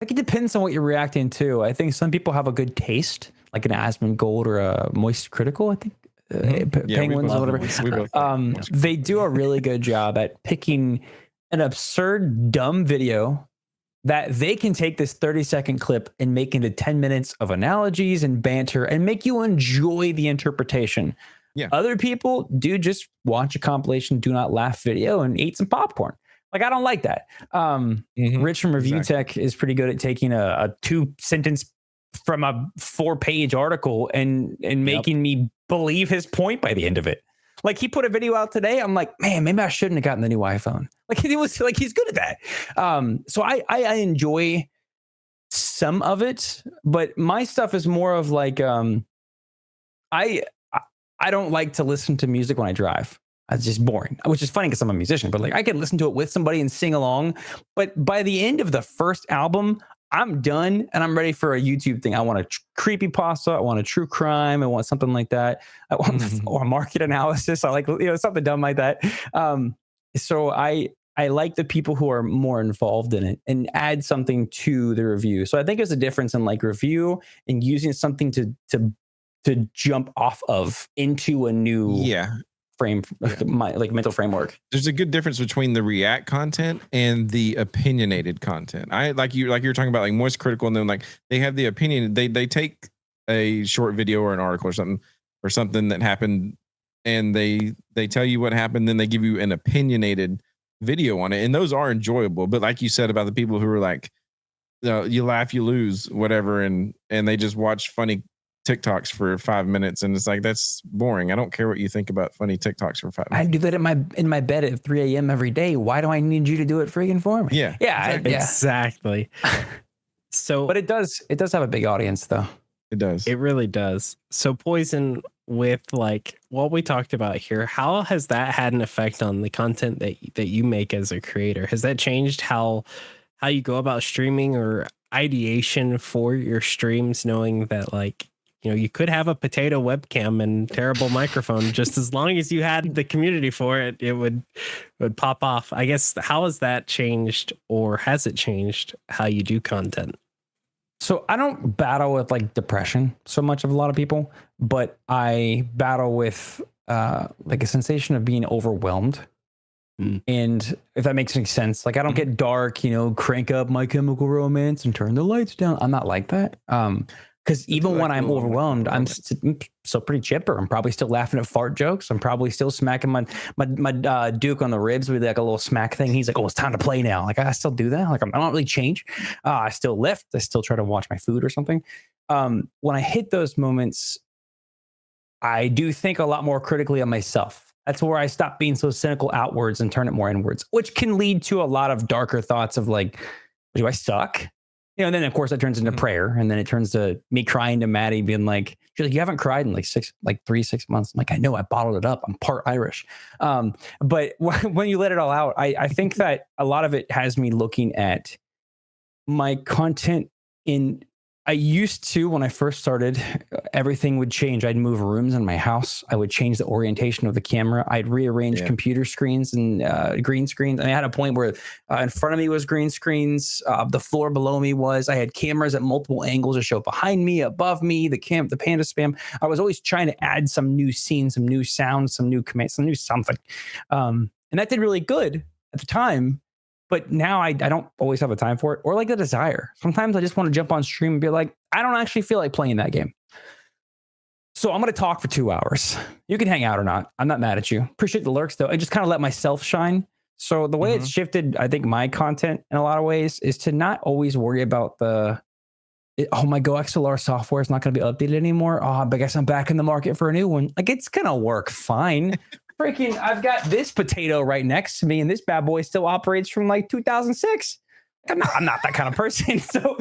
Like, it depends on what you're reacting to. I think some people have a good taste, like an AsmonGold or a Moist Critical. I think Penguins or whatever. They do a really good job at picking an absurd, dumb video that they can take this 30-second clip and make into 10 minutes of analogies and banter and make you enjoy the interpretation. Yeah. Other people do just watch a compilation, do not laugh video and eat some popcorn. Like, I don't like that. Rich from Review Tech is pretty good at taking a 2-sentence from a 4-page article and making me believe his point by the end of it. Like, he put a video out today. I'm like, man, maybe I shouldn't have gotten the new iPhone. Like, it was like, he's good at that. So I enjoy some of it, but my stuff is more of like, I don't like to listen to music when I drive. It's just boring, which is funny because I'm a musician, but like, I can listen to it with somebody and sing along. But by the end of the first album, I'm done and I'm ready for a YouTube thing. I want a creepypasta. I want a true crime. I want something like that. I want or market analysis. I like, something dumb like that. So I like the people who are more involved in it and add something to the review. So I think there's a difference in like review and using something to jump off of into a new mental framework. There's a good difference between the react content and the opinionated content. I like you're talking about like Moist Critical, and then like they have the opinion. They take a short video or an article or something that happened, and they tell you what happened. Then they give you an opinionated video on it, and those are enjoyable. But like you said about the people who are like, you laugh, you lose, whatever, and they just watch funny TikToks for 5 minutes, and it's like, that's boring. I don't care what you think about funny TikToks for 5 minutes. I do that in my bed at 3 a.m. every day. Why do I need you to do it freaking for me? Yeah, exactly. So, but it does have a big audience, though. It does. It really does. So, Poison, with like what we talked about here, how has that had an effect on the content that you make as a creator? Has that changed how you go about streaming or ideation for your streams, knowing that like, you could have a potato webcam and terrible microphone, just as long as you had the community for it, it would pop off. I guess, how has that changed, or has it changed how you do content? So I don't battle with like depression so much of a lot of people, but I battle with like a sensation of being overwhelmed. And if that makes any sense, like I don't get dark, crank up My Chemical Romance and turn the lights down. I'm not like that. Because even when I'm overwhelmed, I'm still pretty chipper. I'm probably still laughing at fart jokes. I'm probably still smacking my Duke on the ribs with like a little smack thing. He's like, "Oh, it's time to play now." Like, I still do that. Like, I don't really change. I still lift. I still try to watch my food or something. When I hit those moments, I do think a lot more critically of myself. That's where I stop being so cynical outwards and turn it more inwards, which can lead to a lot of darker thoughts of like, do I suck? And then of course that turns into prayer, and then it turns to me crying to Maddie, being like, she's like, "You haven't cried in like 6 months." I'm like, "I know, I bottled it up. I'm part Irish." But when you let it all out, I think that a lot of it has me looking at my content I used to, when I first started, everything would change. I'd move rooms in my house. I would change the orientation of the camera. I'd rearrange computer screens and green screens. I had a point where in front of me was green screens. The floor below me I had cameras at multiple angles to show behind me, above me, the panda spam. I was always trying to add some new scenes, some new sounds, some new commands, some new something. And that did really good at the time. But now I don't always have a time for it, or like the desire. Sometimes I just want to jump on stream and be like, I don't actually feel like playing that game. So I'm going to talk for 2 hours. You can hang out or not. I'm not mad at you. Appreciate the lurks though. I just kind of let myself shine. So the way it's shifted, I think my content in a lot of ways is to not always worry about oh my GoXLR software is not going to be updated anymore. Oh, I guess I'm back in the market for a new one. Like it's going to work fine. Freaking, I've got this potato right next to me and this bad boy still operates from like 2006. I'm not that kind of person. So,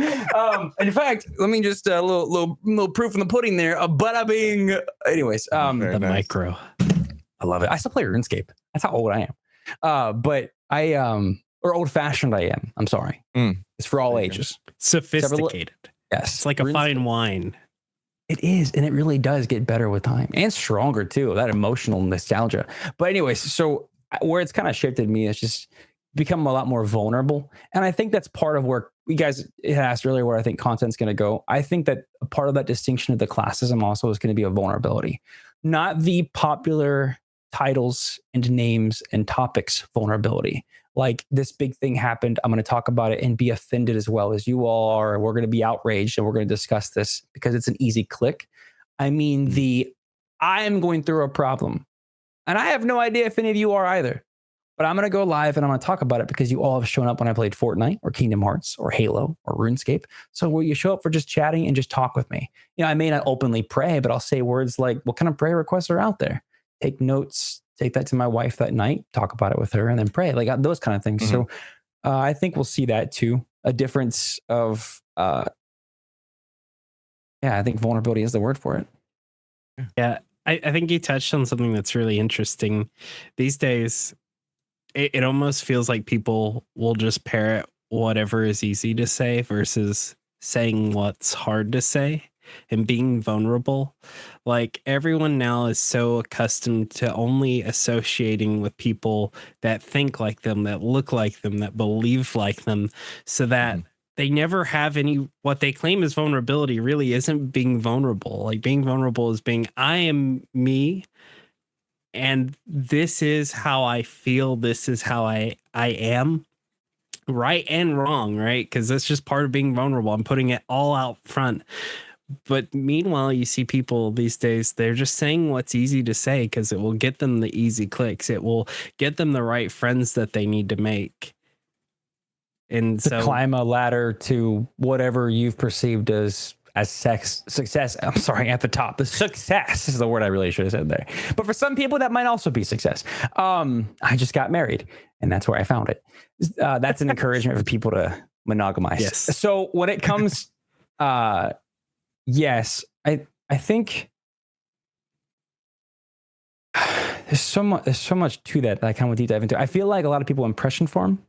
in fact, let me just a little proof in the pudding there. Bada bing. Anyways, the micro. I love it. I still play RuneScape. That's how old I am. But I or old fashioned I am. I'm sorry. It's for all ages. Sophisticated. Yes, it's like a fine wine. It is, and it really does get better with time and stronger too. That emotional nostalgia. But anyways, so where it's kind of shifted me is just become a lot more vulnerable. And I think that's part of where you guys asked earlier where I think content's going to go. I think that a part of that distinction of the classism also is going to be a vulnerability, not the popular titles and names and topics vulnerability. Like this big thing happened. I'm going to talk about it and be offended as well as you all are. We're going to be outraged and we're going to discuss this because it's an easy click. I mean, I am going through a problem and I have no idea if any of you are either. But I'm going to go live and I'm going to talk about it because you all have shown up when I played Fortnite or Kingdom Hearts or Halo or RuneScape. So will you show up for just chatting and just talk with me? You know, I may not openly pray, but I'll say words like, what kind of prayer requests are out there? Take notes, take that to my wife that night, talk about it with her, and then pray. Like those kind of things. So I think we'll see that too. A difference of, I think vulnerability is the word for it. Yeah, I think you touched on something that's really interesting. These days, it almost feels like people will just parrot whatever is easy to say versus saying what's hard to say and being vulnerable. Like everyone now is so accustomed to only associating with people that think like them, that look like them, that believe like them, so that they never have any, what they claim is vulnerability really isn't being vulnerable. Like being vulnerable is being, I am me. And this is how I feel. This is how I am, right and wrong, right? Because that's just part of being vulnerable. I'm putting it all out front. But meanwhile, you see people these days, they're just saying what's easy to say because it will get them the easy clicks. It will get them the right friends that they need to make. And to climb a ladder to whatever you've perceived as success. I'm sorry, at the top. The success is the word I really should have said there. But for some people, that might also be success. I just got married, and that's where I found it. That's an encouragement for people to monogamize. Yes. So when it comes, yes, I think there's so much to that I kind of deep dive into. I feel like a lot of people impression form,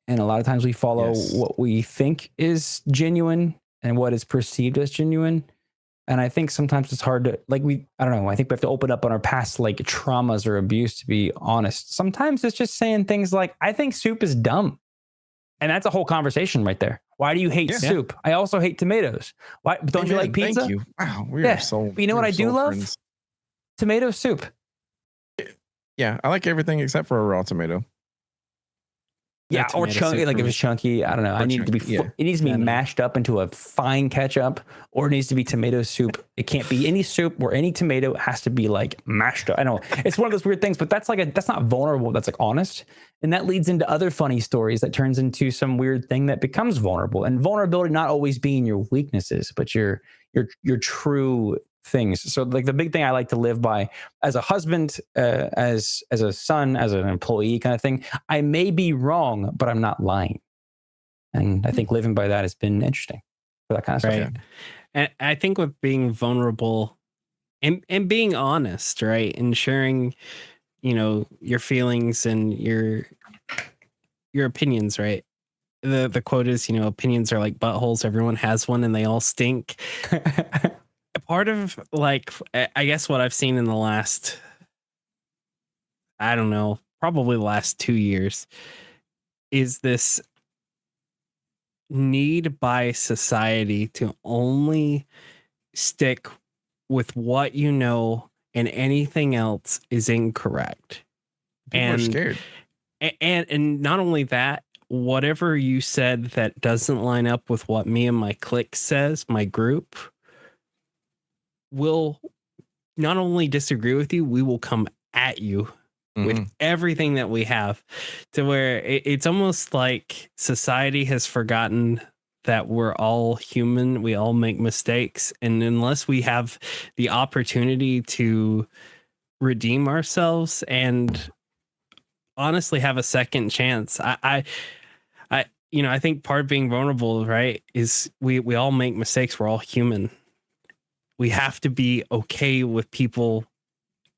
and a lot of times we follow what we think is genuine and what is perceived as genuine. And I think sometimes it's hard to, like, I don't know, I think we have to open up on our past, like, traumas or abuse to be honest. Sometimes it's just saying things like, I think soup is dumb. And that's a whole conversation right there. Why do you hate soup? I also hate tomatoes. Why don't you like pizza? Thank you. Wow, we are so. But you know what I do love? Friends. Tomato soup. Yeah, I like everything except for a raw tomato. Yeah, or chunky, like if it's chunky, I don't know. I need it to be. It needs to be mashed up into a fine ketchup, or it needs to be tomato soup. It can't be any soup where any tomato has to be like mashed up. I know it's one of those weird things, but that's that's not vulnerable. That's like honest, and that leads into other funny stories that turns into some weird thing that becomes vulnerable. And vulnerability not always being your weaknesses, but your true things. So like the big thing I like to live by as a husband, as a son, as an employee kind of thing, I may be wrong, but I'm not lying. And I think living by that has been interesting for that kind of stuff. Right. And I think with being vulnerable and being honest, right, and sharing, your feelings and your opinions, right. The quote is, opinions are like buttholes. Everyone has one and they all stink. Part of, like, I guess what I've seen in the last, I don't know, probably the last 2 years is this need by society to only stick with what you know and anything else is incorrect. People are scared. And not only that, whatever you said that doesn't line up with what me and my clique says, my group, will not only disagree with you, we will come at you with everything that we have, to where it's almost like society has forgotten that we're all human. We all make mistakes. And unless we have the opportunity to redeem ourselves and honestly have a second chance, I think part of being vulnerable, right, is we all make mistakes. We're all human. We have to be okay with people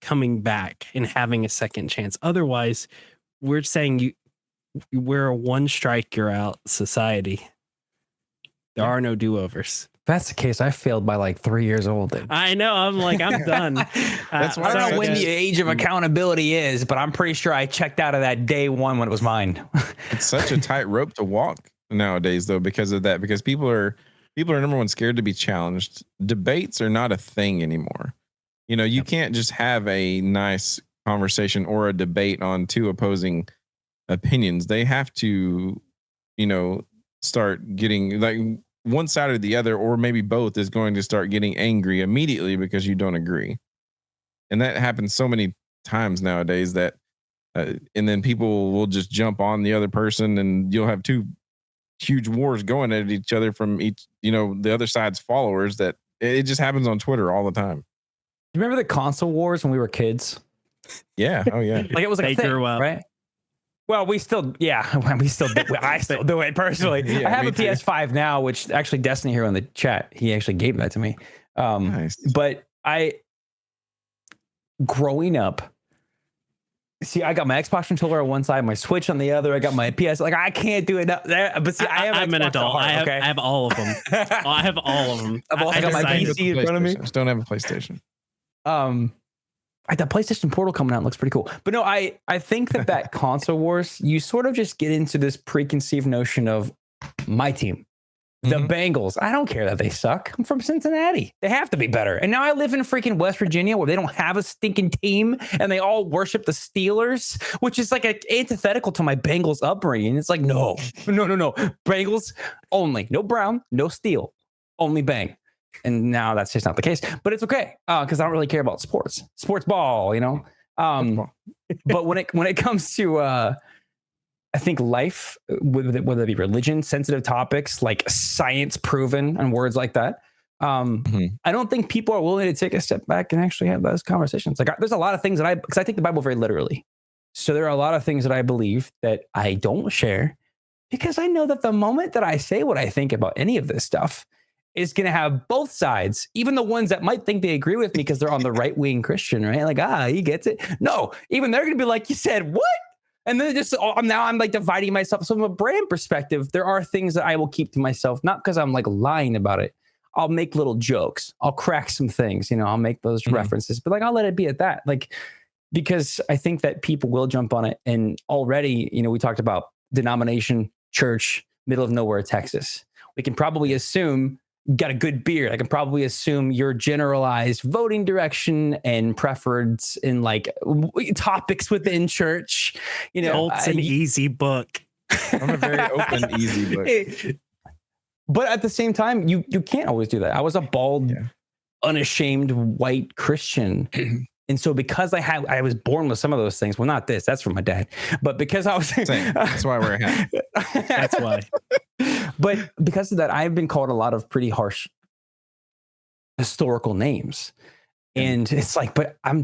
coming back and having a second chance. Otherwise, we're saying we're a one strike, you're out society. There are no do-overs. If that's the case, I failed by like 3 years old. Then. I know. I'm like, I'm done. That's why I don't know when the age of accountability is, but I'm pretty sure I checked out of that day one when it was mine. It's such a tight rope to walk nowadays, though, because of that. Because people are number one scared to be challenged. Debates are not a thing anymore. You know, you can't just have a nice conversation or a debate on two opposing opinions. They have to, start getting like one side or the other, or maybe both, is going to start getting angry immediately because you don't agree. And that happens so many times nowadays that, and then people will just jump on the other person, and you'll have two huge wars going at each other from each, the other side's followers. That it just happens on Twitter all the time. You remember the console wars when we were kids? Yeah. Oh yeah. Like it was like a thing, right? Well, we still do. I still do it personally. Yeah, I have a too. PS5 now, which actually Destiny here on the chat, he actually gave that to me. Nice. But growing up, see, I got my Xbox controller on one side, my Switch on the other. I got my PS. Like I can't do it. But see, I'm an adult. I have all of them. I have all of them. I've also got my PC in front of me. I just don't have a PlayStation. That PlayStation Portal coming out looks pretty cool. But no, I think that console wars, you sort of just get into this preconceived notion of my team, the Bengals. I don't care that they suck. I'm from Cincinnati. They have to be better. And now I live in freaking West Virginia where they don't have a stinking team and they all worship the Steelers, which is like antithetical to my Bengals upbringing. It's like, no. Bengals only. No Brown, no Steel, only Bang. And now that's just not the case, but it's okay because I don't really care about sports ball, But when it comes to, I think life, whether it be religion, sensitive topics like science proven and words like that, I don't think people are willing to take a step back and actually have those conversations. Like there's a lot of things because I take the Bible very literally. So there are a lot of things that I believe that I don't share because I know that the moment that I say what I think about any of this stuff, is going to have both sides, even the ones that might think they agree with me because they're on the right-wing Christian, right? Like, he gets it. No, even they're going to be like, you said what? And then now I'm like dividing myself. So from a brand perspective, there are things that I will keep to myself, not because I'm like lying about it. I'll make little jokes. I'll crack some things, I'll make those references, but like, I'll let it be at that. Like, because I think that people will jump on it. And already, we talked about denomination, church, middle of nowhere, Texas. We can probably assume got a good beard. I can probably assume your generalized voting direction and preference in like topics within church. It's an easy book. I'm a very open, easy book. But at the same time, you can't always do that. I was a bald, unashamed white Christian. And so because I was born with some of those things, well, not this, that's from my dad, but because I was, same. That's why we're here. That's why. But because of that, I've been called a lot of pretty harsh historical names. And it's like, but I'm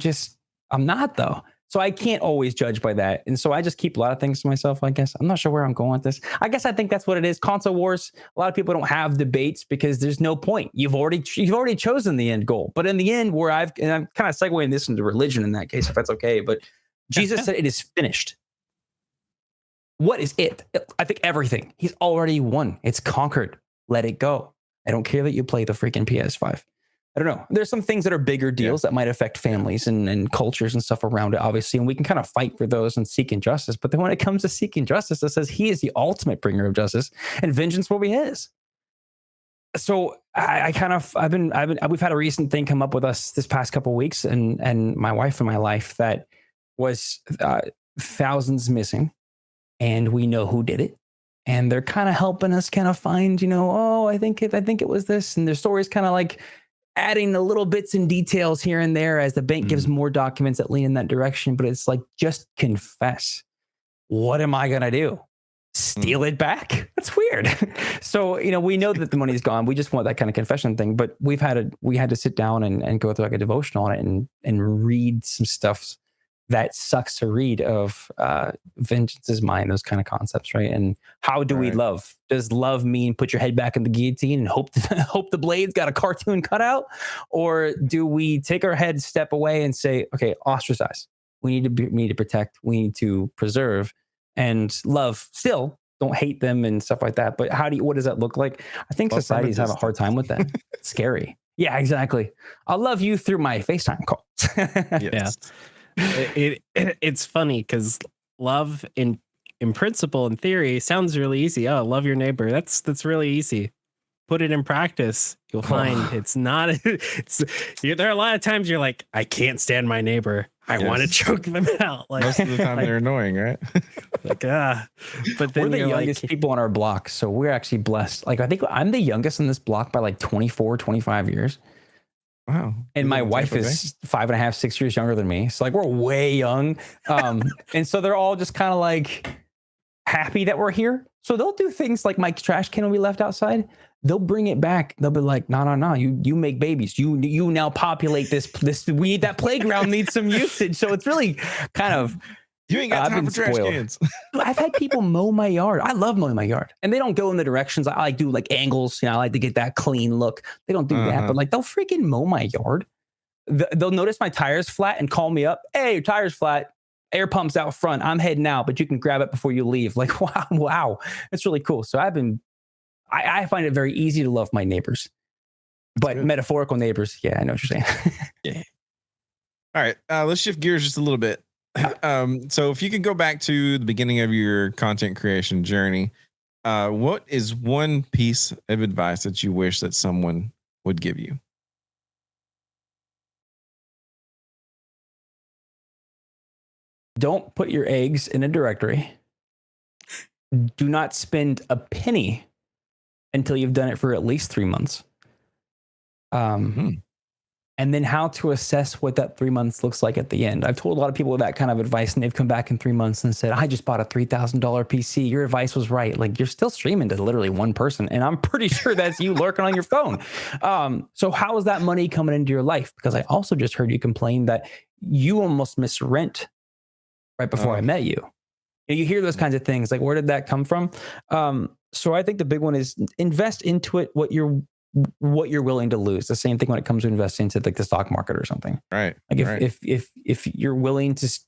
not though. So I can't always judge by that. And so I just keep a lot of things to myself, I guess. I'm not sure where I'm going with this. I guess I think that's what it is. Console wars, a lot of people don't have debates because there's no point. You've already chosen the end goal. But in the end, and I'm kind of segueing this into religion in that case, if that's okay. But Jesus said it is finished. What is it? I think everything. He's already won. It's conquered. Let it go. I don't care that you play the freaking PS5. I don't know. There's some things that are bigger deals that might affect families and cultures and stuff around it, obviously. And we can kind of fight for those and seek injustice. But then when it comes to seeking justice, it says he is the ultimate bringer of justice and vengeance will be his. So we've had a recent thing come up with us this past couple of weeks and my wife and my life that was thousands missing. And we know who did it. And they're kind of helping us kind of find, I think it was this. And their story is kind of like adding the little bits and details here and there as the bank gives more documents that lean in that direction. But it's like, just confess. What am I going to do? Steal it back? That's weird. So, we know that the money's gone. We just want that kind of confession thing. But we had to sit down and go through like a devotional on it and read some stuff that sucks to read of vengeance is mine, those kind of concepts, right? And how do we love? Does love mean put your head back in the guillotine and hope the blade's got a cartoon cutout? Or do we take our head, step away and say, okay, ostracize. We need to protect, we need to preserve and love still. Don't hate them and stuff like that. But what does that look like? I think societies have a hard time with that. It's scary. Yeah, exactly. I'll love you through my FaceTime call. Yes. It's funny because love in principle, in theory, sounds really easy. Oh, love your neighbor. That's really easy. Put it in practice, you'll find it's not. There are a lot of times you're like, I can't stand my neighbor. I want to choke them out. Like, most of the time they're annoying, right? But then we're the youngest people on our block, so we're actually blessed. Like, I think I'm the youngest in this block by like 24, 25 years. Wow. And my wife is 5.5, 6 years younger than me. So like we're way young. And so they're all just kind of like happy that we're here. So they'll do things like my trash can will be left outside. They'll bring it back. They'll be like, no. You make babies. You now populate this. We need that playground needs some usage. So it's really kind of, you ain't got time for trash cans. I've had people mow my yard. I love mowing my yard. And they don't go in the directions. I like do like angles. I like to get that clean look. They don't do that. But like they'll freaking mow my yard. They'll notice my tire's flat and call me up. Hey, your tire's flat. Air pump's out front. I'm heading out, but you can grab it before you leave. Like, wow. It's really cool. So I find it very easy to love my neighbors. But metaphorical neighbors. Yeah, I know what you're saying. Yeah. All right. Let's shift gears just a little bit. So if you could go back to the beginning of your content creation journey, what is one piece of advice that you wish that someone would give you? Don't put your eggs in a directory. Do not spend a penny until you've done it for at least 3 months. And then how to assess what that 3 months looks like at the end. I've told a lot of people that kind of advice and they've come back in 3 months and said, I just bought a $3,000 PC. Your advice was right. Like, you're still streaming to literally one person. And I'm pretty sure that's you lurking on your phone. So how is that money coming into your life? Because I also just heard you complain that you almost missed rent right before I met you. You hear those kinds of things. Like, where did that come from? So I think the big one is invest into it what you're willing to lose. The same thing when it comes to investing into like the stock market or something. Right. Like if you're willing to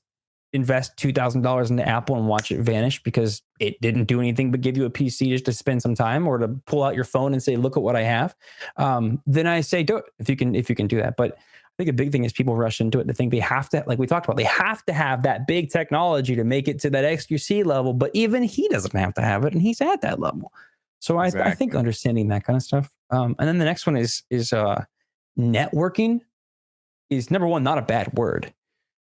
invest $2,000 into Apple and watch it vanish because it didn't do anything but give you a PC just to spend some time or to pull out your phone and say, look at what I have. Then I say, do it if you can do that. But I think a big thing is people rush into it to think they have to, like we talked about, they have to have that big technology to make it to that XQC level. But even he doesn't have to have it, and he's at that level. So I think understanding that kind of stuff. And then the next one is networking is, number one, not a bad word.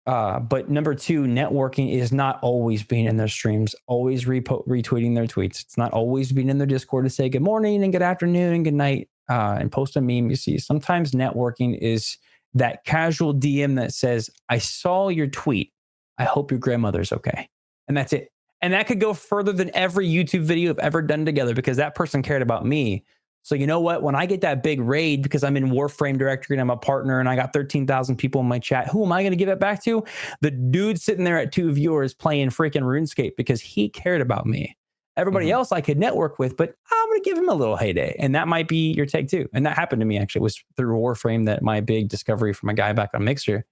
But number two, networking is not always being in their streams, always retweeting their tweets. It's not always being in their Discord to say good morning and good afternoon and good night and post a meme. You see, sometimes networking is that casual DM that says, I saw your tweet. I hope your grandmother's okay. And that's it. And that could go further than every YouTube video I've ever done together because that person cared about me. So you know what? When I get that big raid because I'm in Warframe directory and I'm a partner and I got 13,000 people in my chat, who am I going to give it back to? The dude sitting there at 2 viewers playing freaking RuneScape because he cared about me. Everybody else I could network with, but I'm going to give him a little heyday. And that might be your take too. And that happened to me actually. It was through Warframe that my big discovery from a guy back on Mixer.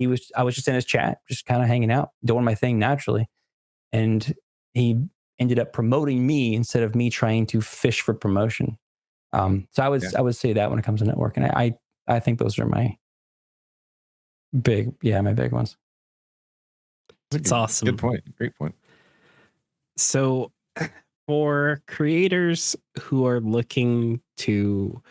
I was just in his chat, just kind of hanging out, doing my thing naturally. And he ended up promoting me instead of me trying to fish for promotion. So I would say that when it comes to networking, I think those are my big ones. It's awesome. Good point. Great point. So for creators who are looking to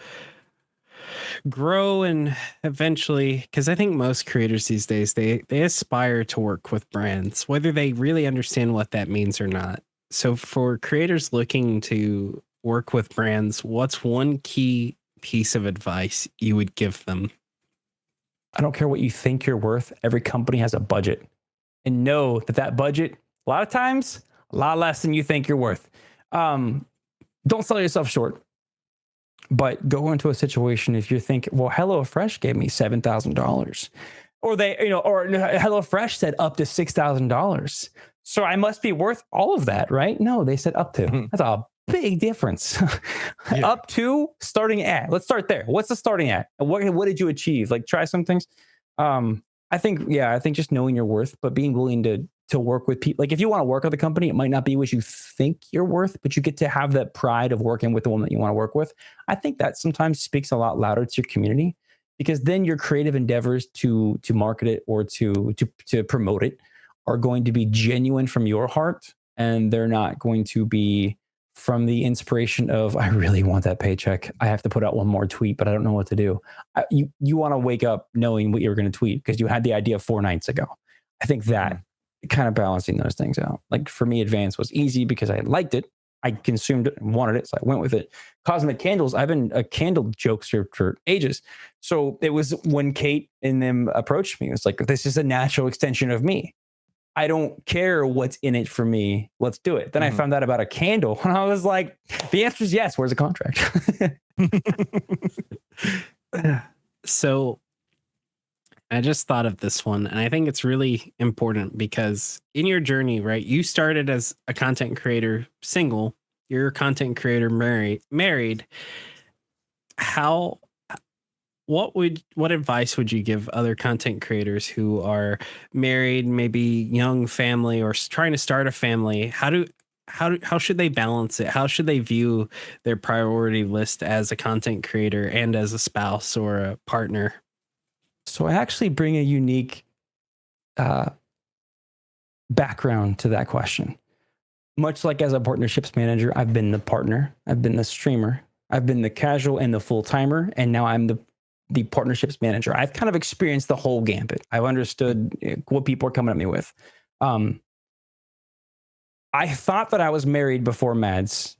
grow and eventually, because I think most creators these days, they aspire to work with brands, whether they really understand what that means or not. So for creators looking to work with brands, what's one key piece of advice you would give them? I don't care what you think you're worth. Every company has a budget, and know that budget, a lot of times, a lot less than you think you're worth. Don't sell yourself short, but go into a situation if you think, well, HelloFresh gave me $7,000, or HelloFresh said up to $6,000. So I must be worth all of that, right? No, they said up to. That's a big difference. Yeah. Up to, starting at. Let's start there. What's the starting at? What did you achieve? Like, try some things. I think just knowing your worth, but being willing to work with people. Like, if you want to work with a company, it might not be what you think you're worth, but you get to have that pride of working with the one that you want to work with. I think that sometimes speaks a lot louder to your community, because then your creative endeavors to market it or to promote it are going to be genuine from your heart, and they're not going to be from the inspiration of, I really want that paycheck. I have to put out one more tweet, but I don't know what to do. You want to wake up knowing what you're going to tweet because you had the idea 4 nights ago. I think that kind of balancing those things out. Like, for me, Advanced was easy because I liked it. I consumed it and wanted it, so I went with it. Cosmic Candles, I've been a candle jokester for ages. So it was when Kate and them approached me, it was like, this is a natural extension of me. I don't care what's in it for me. Let's do it. Then I found out about a candle and I was like, the answer is yes. Where's the contract? So I just thought of this one, and I think it's really important because in your journey, right, you started as a content creator single, you're a content creator married. What advice would you give other content creators who are married, maybe young family, or trying to start a family? How should they balance it? How should they view their priority list as a content creator and as a spouse or a partner? So I actually bring a unique background to that question. Much like as a partnerships manager, I've been the partner, I've been the streamer, I've been the casual and the full timer, and now I'm the partnerships manager. I've kind of experienced the whole gambit. I've understood what people are coming at me with. I thought that I was married before Mads.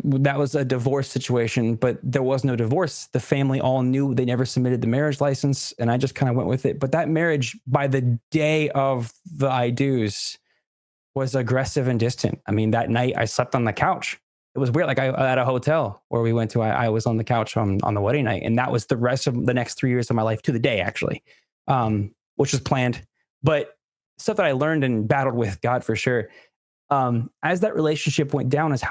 That was a divorce situation, but there was no divorce. The family all knew. They never submitted the marriage license, and I just kind of went with it. But that marriage, by the day of the I do's, was aggressive and distant. I mean, that night I slept on the couch. It was weird. Like, I at a hotel where we went to, I was on the couch on the wedding night, and that was the rest of the next 3 years of my life, to the day, actually, which was planned. But stuff that I learned and battled with, God, for sure. As that relationship went down is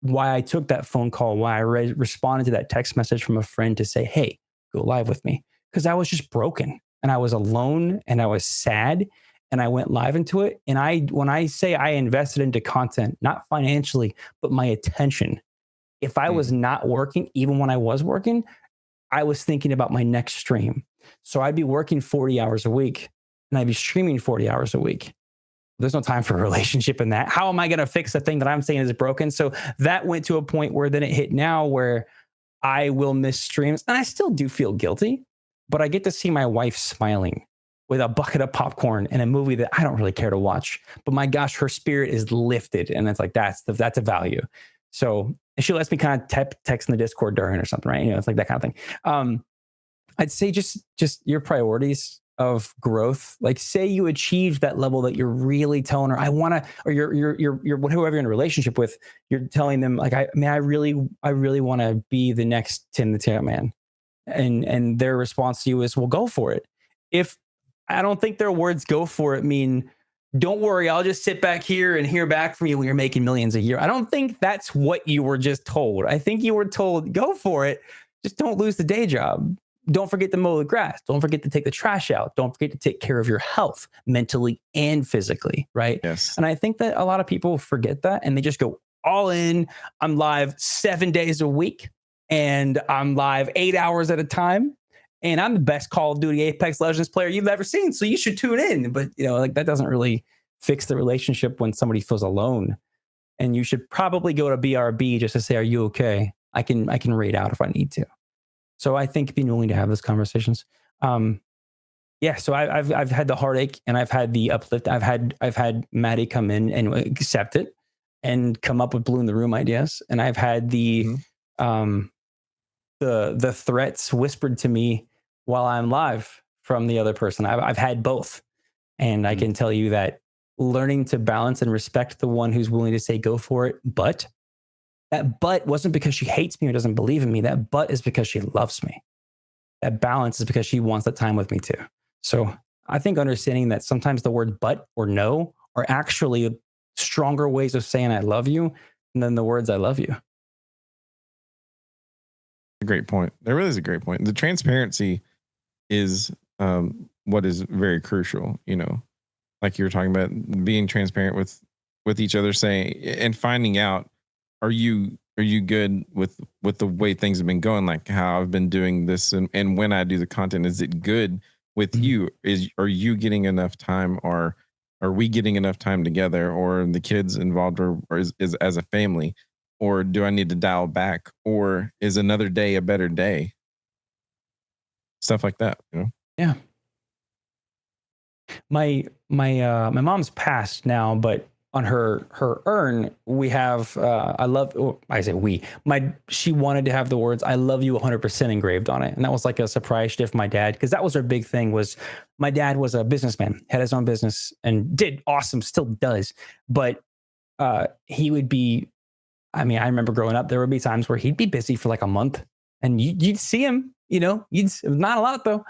why I took that phone call, why I responded to that text message from a friend to say, hey, go live with me. Because I was just broken and I was alone and I was sad, and I went live into it. And when I say I invested into content, not financially, but my attention, if I was not working, even when I was working, I was thinking about my next stream. So I'd be working 40 hours a week and I'd be streaming 40 hours a week. There's no time for a relationship in that. How am I going to fix the thing that I'm saying is broken? So that went to a point where then it hit now where I will miss streams, and I still do feel guilty, but I get to see my wife smiling with a bucket of popcorn and a movie that I don't really care to watch. But my gosh, her spirit is lifted, and it's like, that's a value. So she lets me kind of text in the Discord during or something, right? It's like that kind of thing. I'd say just your priorities of growth. Like, say you achieved that level that you're really telling her, I want to, or you're whoever you're in a relationship with, you're telling them like, I really want to be the next Tim the Tap Man. And their response to you is, well, go for it. If I don't think their words "go for it" mean, don't worry, I'll just sit back here and hear back from you when you're making millions a year. I don't think that's what you were just told. I think you were told, go for it. Just don't lose the day job. Don't forget to mow the grass. Don't forget to take the trash out. Don't forget to take care of your health mentally and physically, right? Yes. And I think that a lot of people forget that, and they just go all in. I'm live 7 days a week, and I'm live 8 hours at a time. And I'm the best Call of Duty Apex Legends player you've ever seen. So you should tune in. But, like, that doesn't really fix the relationship when somebody feels alone. And you should probably go to BRB just to say, are you okay? I can raid out if I need to. So I think being willing to have those conversations. So I've had the heartache and I've had the uplift. I've had Maddie come in and accept it and come up with blue in the room ideas. And I've had the the threats whispered to me while I'm live from the other person. I've had both. And I can tell you that learning to balance and respect the one who's willing to say go for it, but that but wasn't because she hates me or doesn't believe in me. That but is because she loves me. That balance is because she wants that time with me too. So I think understanding that sometimes the word but or no are actually stronger ways of saying I love you than the words I love you. A great point. That really is a great point. The transparency is what is very crucial, you know, like you were talking about, being transparent with each other, saying and finding out, are you good with the way things have been going, like how I've been doing this, and when I do the content, is it good with you? Are you getting enough time, or are we getting enough time together, or the kids involved, or is as a family, or do I need to dial back, or is another day a better day? Stuff like that, you know? Yeah. My mom's passed now, but on her urn we have she wanted to have the words "I love you" 100% engraved on it, and that was like a surprise gift for my dad, because that was her big thing. Was my dad was a businessman, had his own business, and did awesome, still does, but he would be. I mean, I remember growing up, there would be times where he'd be busy for like a month, and you'd see him. You know, not a lot though,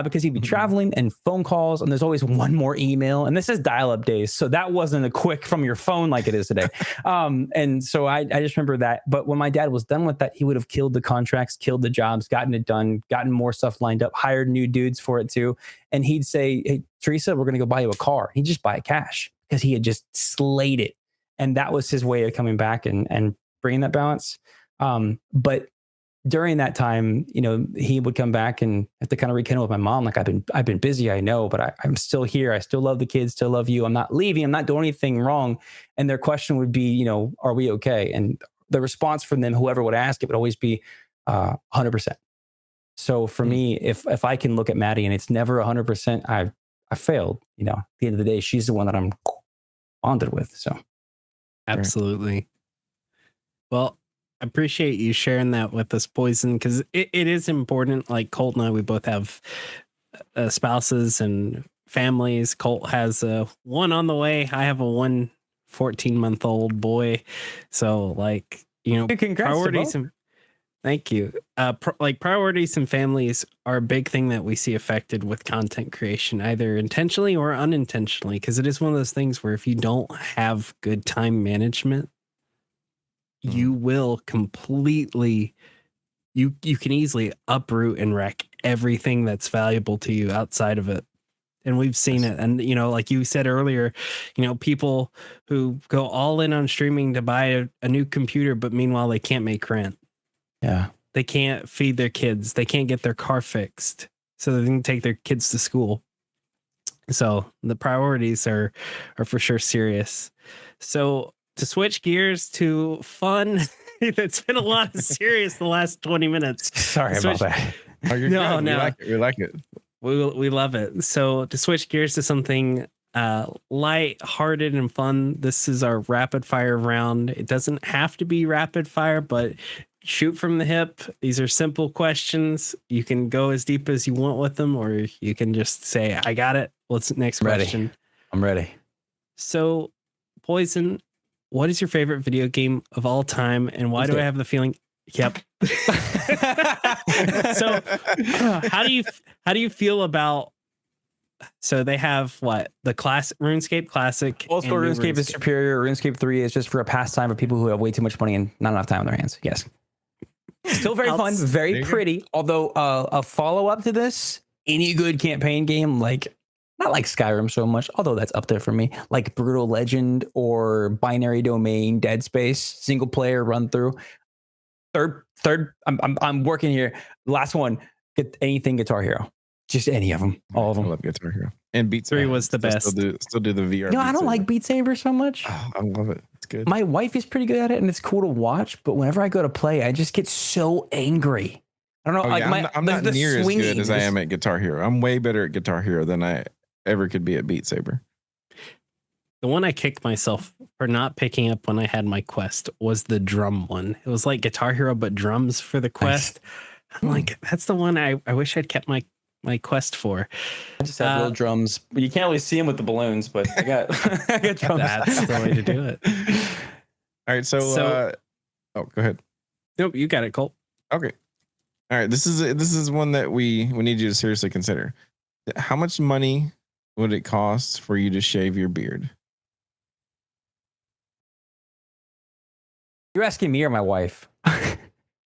because he'd be traveling and phone calls, and there's always one more email. And this is dial-up days, so that wasn't a quick from your phone like it is today. And so I just remember that. But when my dad was done with that, he would have killed the contracts, killed the jobs, gotten it done, gotten more stuff lined up, hired new dudes for it too. And he'd say, "Hey, Teresa, we're going to go buy you a car." He'd just buy it cash because he had just slayed it. And that was his way of coming back and bringing that balance. But during that time, you know, he would come back and have to kind of rekindle with my mom. Like, I've been busy, I know, but I'm still here. I still love the kids, still love you. I'm not leaving. I'm not doing anything wrong. And their question would be, you know, are we okay? And the response from them, whoever would ask it, would always be 100%. So for me, if I can look at Maddie and it's never 100%, I failed. You know, at the end of the day, she's the one that I'm bonded with. So absolutely. Well, I appreciate you sharing that with us, Poison, because it is important. Like Colt and I, we both have spouses and families. Colt has one on the way. I have a 14-month-old boy. So, like, you know, priorities and thank you. Priorities and families are a big thing that we see affected with content creation, either intentionally or unintentionally, because it is one of those things where if you don't have good time management, you will completely, you can easily uproot and wreck everything that's valuable to you outside of it. And we've seen it. And, you know, like you said earlier, you know, people who go all in on streaming to buy a new computer, but meanwhile, they can't make rent. Yeah. They can't feed their kids. They can't get their car fixed so they can take their kids to school. So the priorities are for sure serious. So to switch gears to fun, it's been a lot of serious the last 20 minutes. Sorry about that. Oh, you're good. We like it. We love it. So to switch gears to something light-hearted and fun, this is our rapid fire round. It doesn't have to be rapid fire, but shoot from the hip. These are simple questions. You can go as deep as you want with them, or you can just say, I got it. What's the next question? I'm ready. So, Poison, what is your favorite video game of all time, and why do I have the feeling? Yep. So, how do you feel about? So they have what, the classic RuneScape Classic. Old school RuneScape is superior. RuneScape 3 is just for a pastime for people who have way too much money and not enough time on their hands. Yes. Still very fun, very pretty. Although a follow up to this, any good campaign game, like not like Skyrim so much, although that's up there for me, like Brutal Legend or Binary Domain, Dead Space, single player run through. Third, I'm working here. Last one, get anything Guitar Hero. Just any of them, all of them. I love Guitar Hero. And Beat Saber 3 was the best. Still do the VR. No, I don't like Beat Saber so much. Oh, I love it. It's good. My wife is pretty good at it, and it's cool to watch. But whenever I go to play, I just get so angry. I don't know. I'm not near as good as I am at Guitar Hero. I'm way better at Guitar Hero than I ever could be at Beat Saber. The one I kicked myself for not picking up when I had my Quest was the drum one. It was like Guitar Hero, but drums for the Quest. I'm like, that's the one I wish I'd kept my quest for. I just have little drums. You can't really see them with the balloons, but I got I got drums. That's the way to do it. All right, so go ahead. Nope, you got it, Colt. Okay. All right, this is one that we need you to seriously consider. How much money would it cost for you to shave your beard? You're asking me or my wife?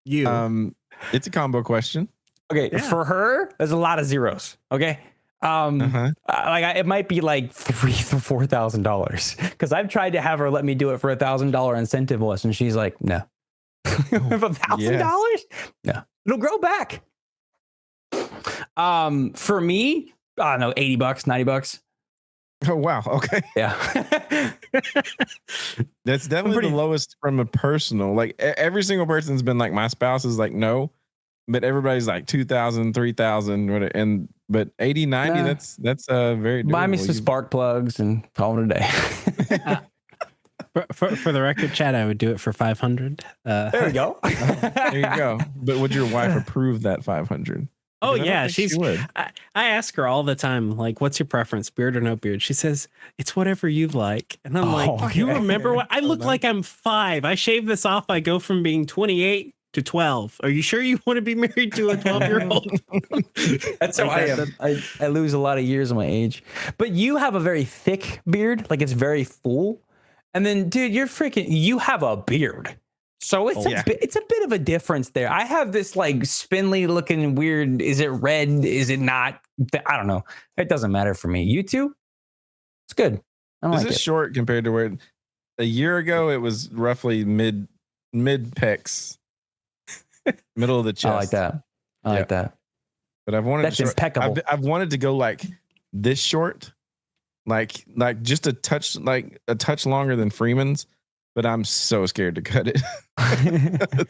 You. It's a combo question. Okay, Yeah. for her, there's a lot of zeros. Okay, it might be like $3,000 to $4,000 because I've tried to have her let me do it for $1,000 incentive list, and she's like, no. $1,000? No, it'll grow back. For me, I don't know, $80, $90. Oh wow. Okay. Yeah. That's definitely the lowest from a personal. Like every single person's been like, my spouse is like, no, but everybody's like 2,000, 3,000, but 80, 90, that's very doable. Buy me some spark plugs and call it a day. For the record, Chad, I would do it for 500. There we go. There you go. But would your wife approve that 500? Oh yeah, she would. I ask her all the time, like, "What's your preference, beard or no beard?" She says, "It's whatever you like." And I'm like, "You remember what I look like? I'm 5. I shave this off. I go from being 28 to 12. Are you sure you want to be married to a 12-year-old?" That's how I am. I lose a lot of years of my age. But you have a very thick beard, like it's very full. And then, dude, you have a beard. So it's a bit of a difference there. I have this like spindly looking weird. Is it red? Is it not? I don't know. It doesn't matter for me. You two, it's good. This is short compared to where a year ago it was roughly mid pecs, middle of the chest. I like that. I like that. But I've wanted that's impeccable. I've wanted to go like this short, like just a touch longer than Freeman's. But I'm so scared to cut it.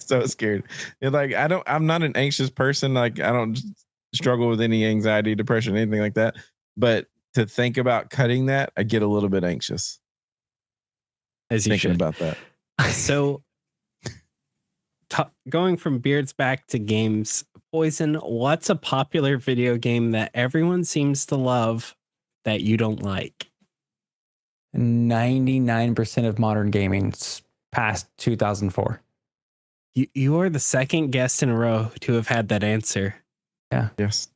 So scared. I'm not an anxious person. Like I don't struggle with any anxiety, depression, anything like that. But to think about cutting that, I get a little bit anxious. As you thinking should. about that. So going from beards back to games, Poison, what's a popular video game that everyone seems to love that you don't like? 99% of modern gaming past 2004. You are the second guest in a row to have had that answer. Yeah. Yes.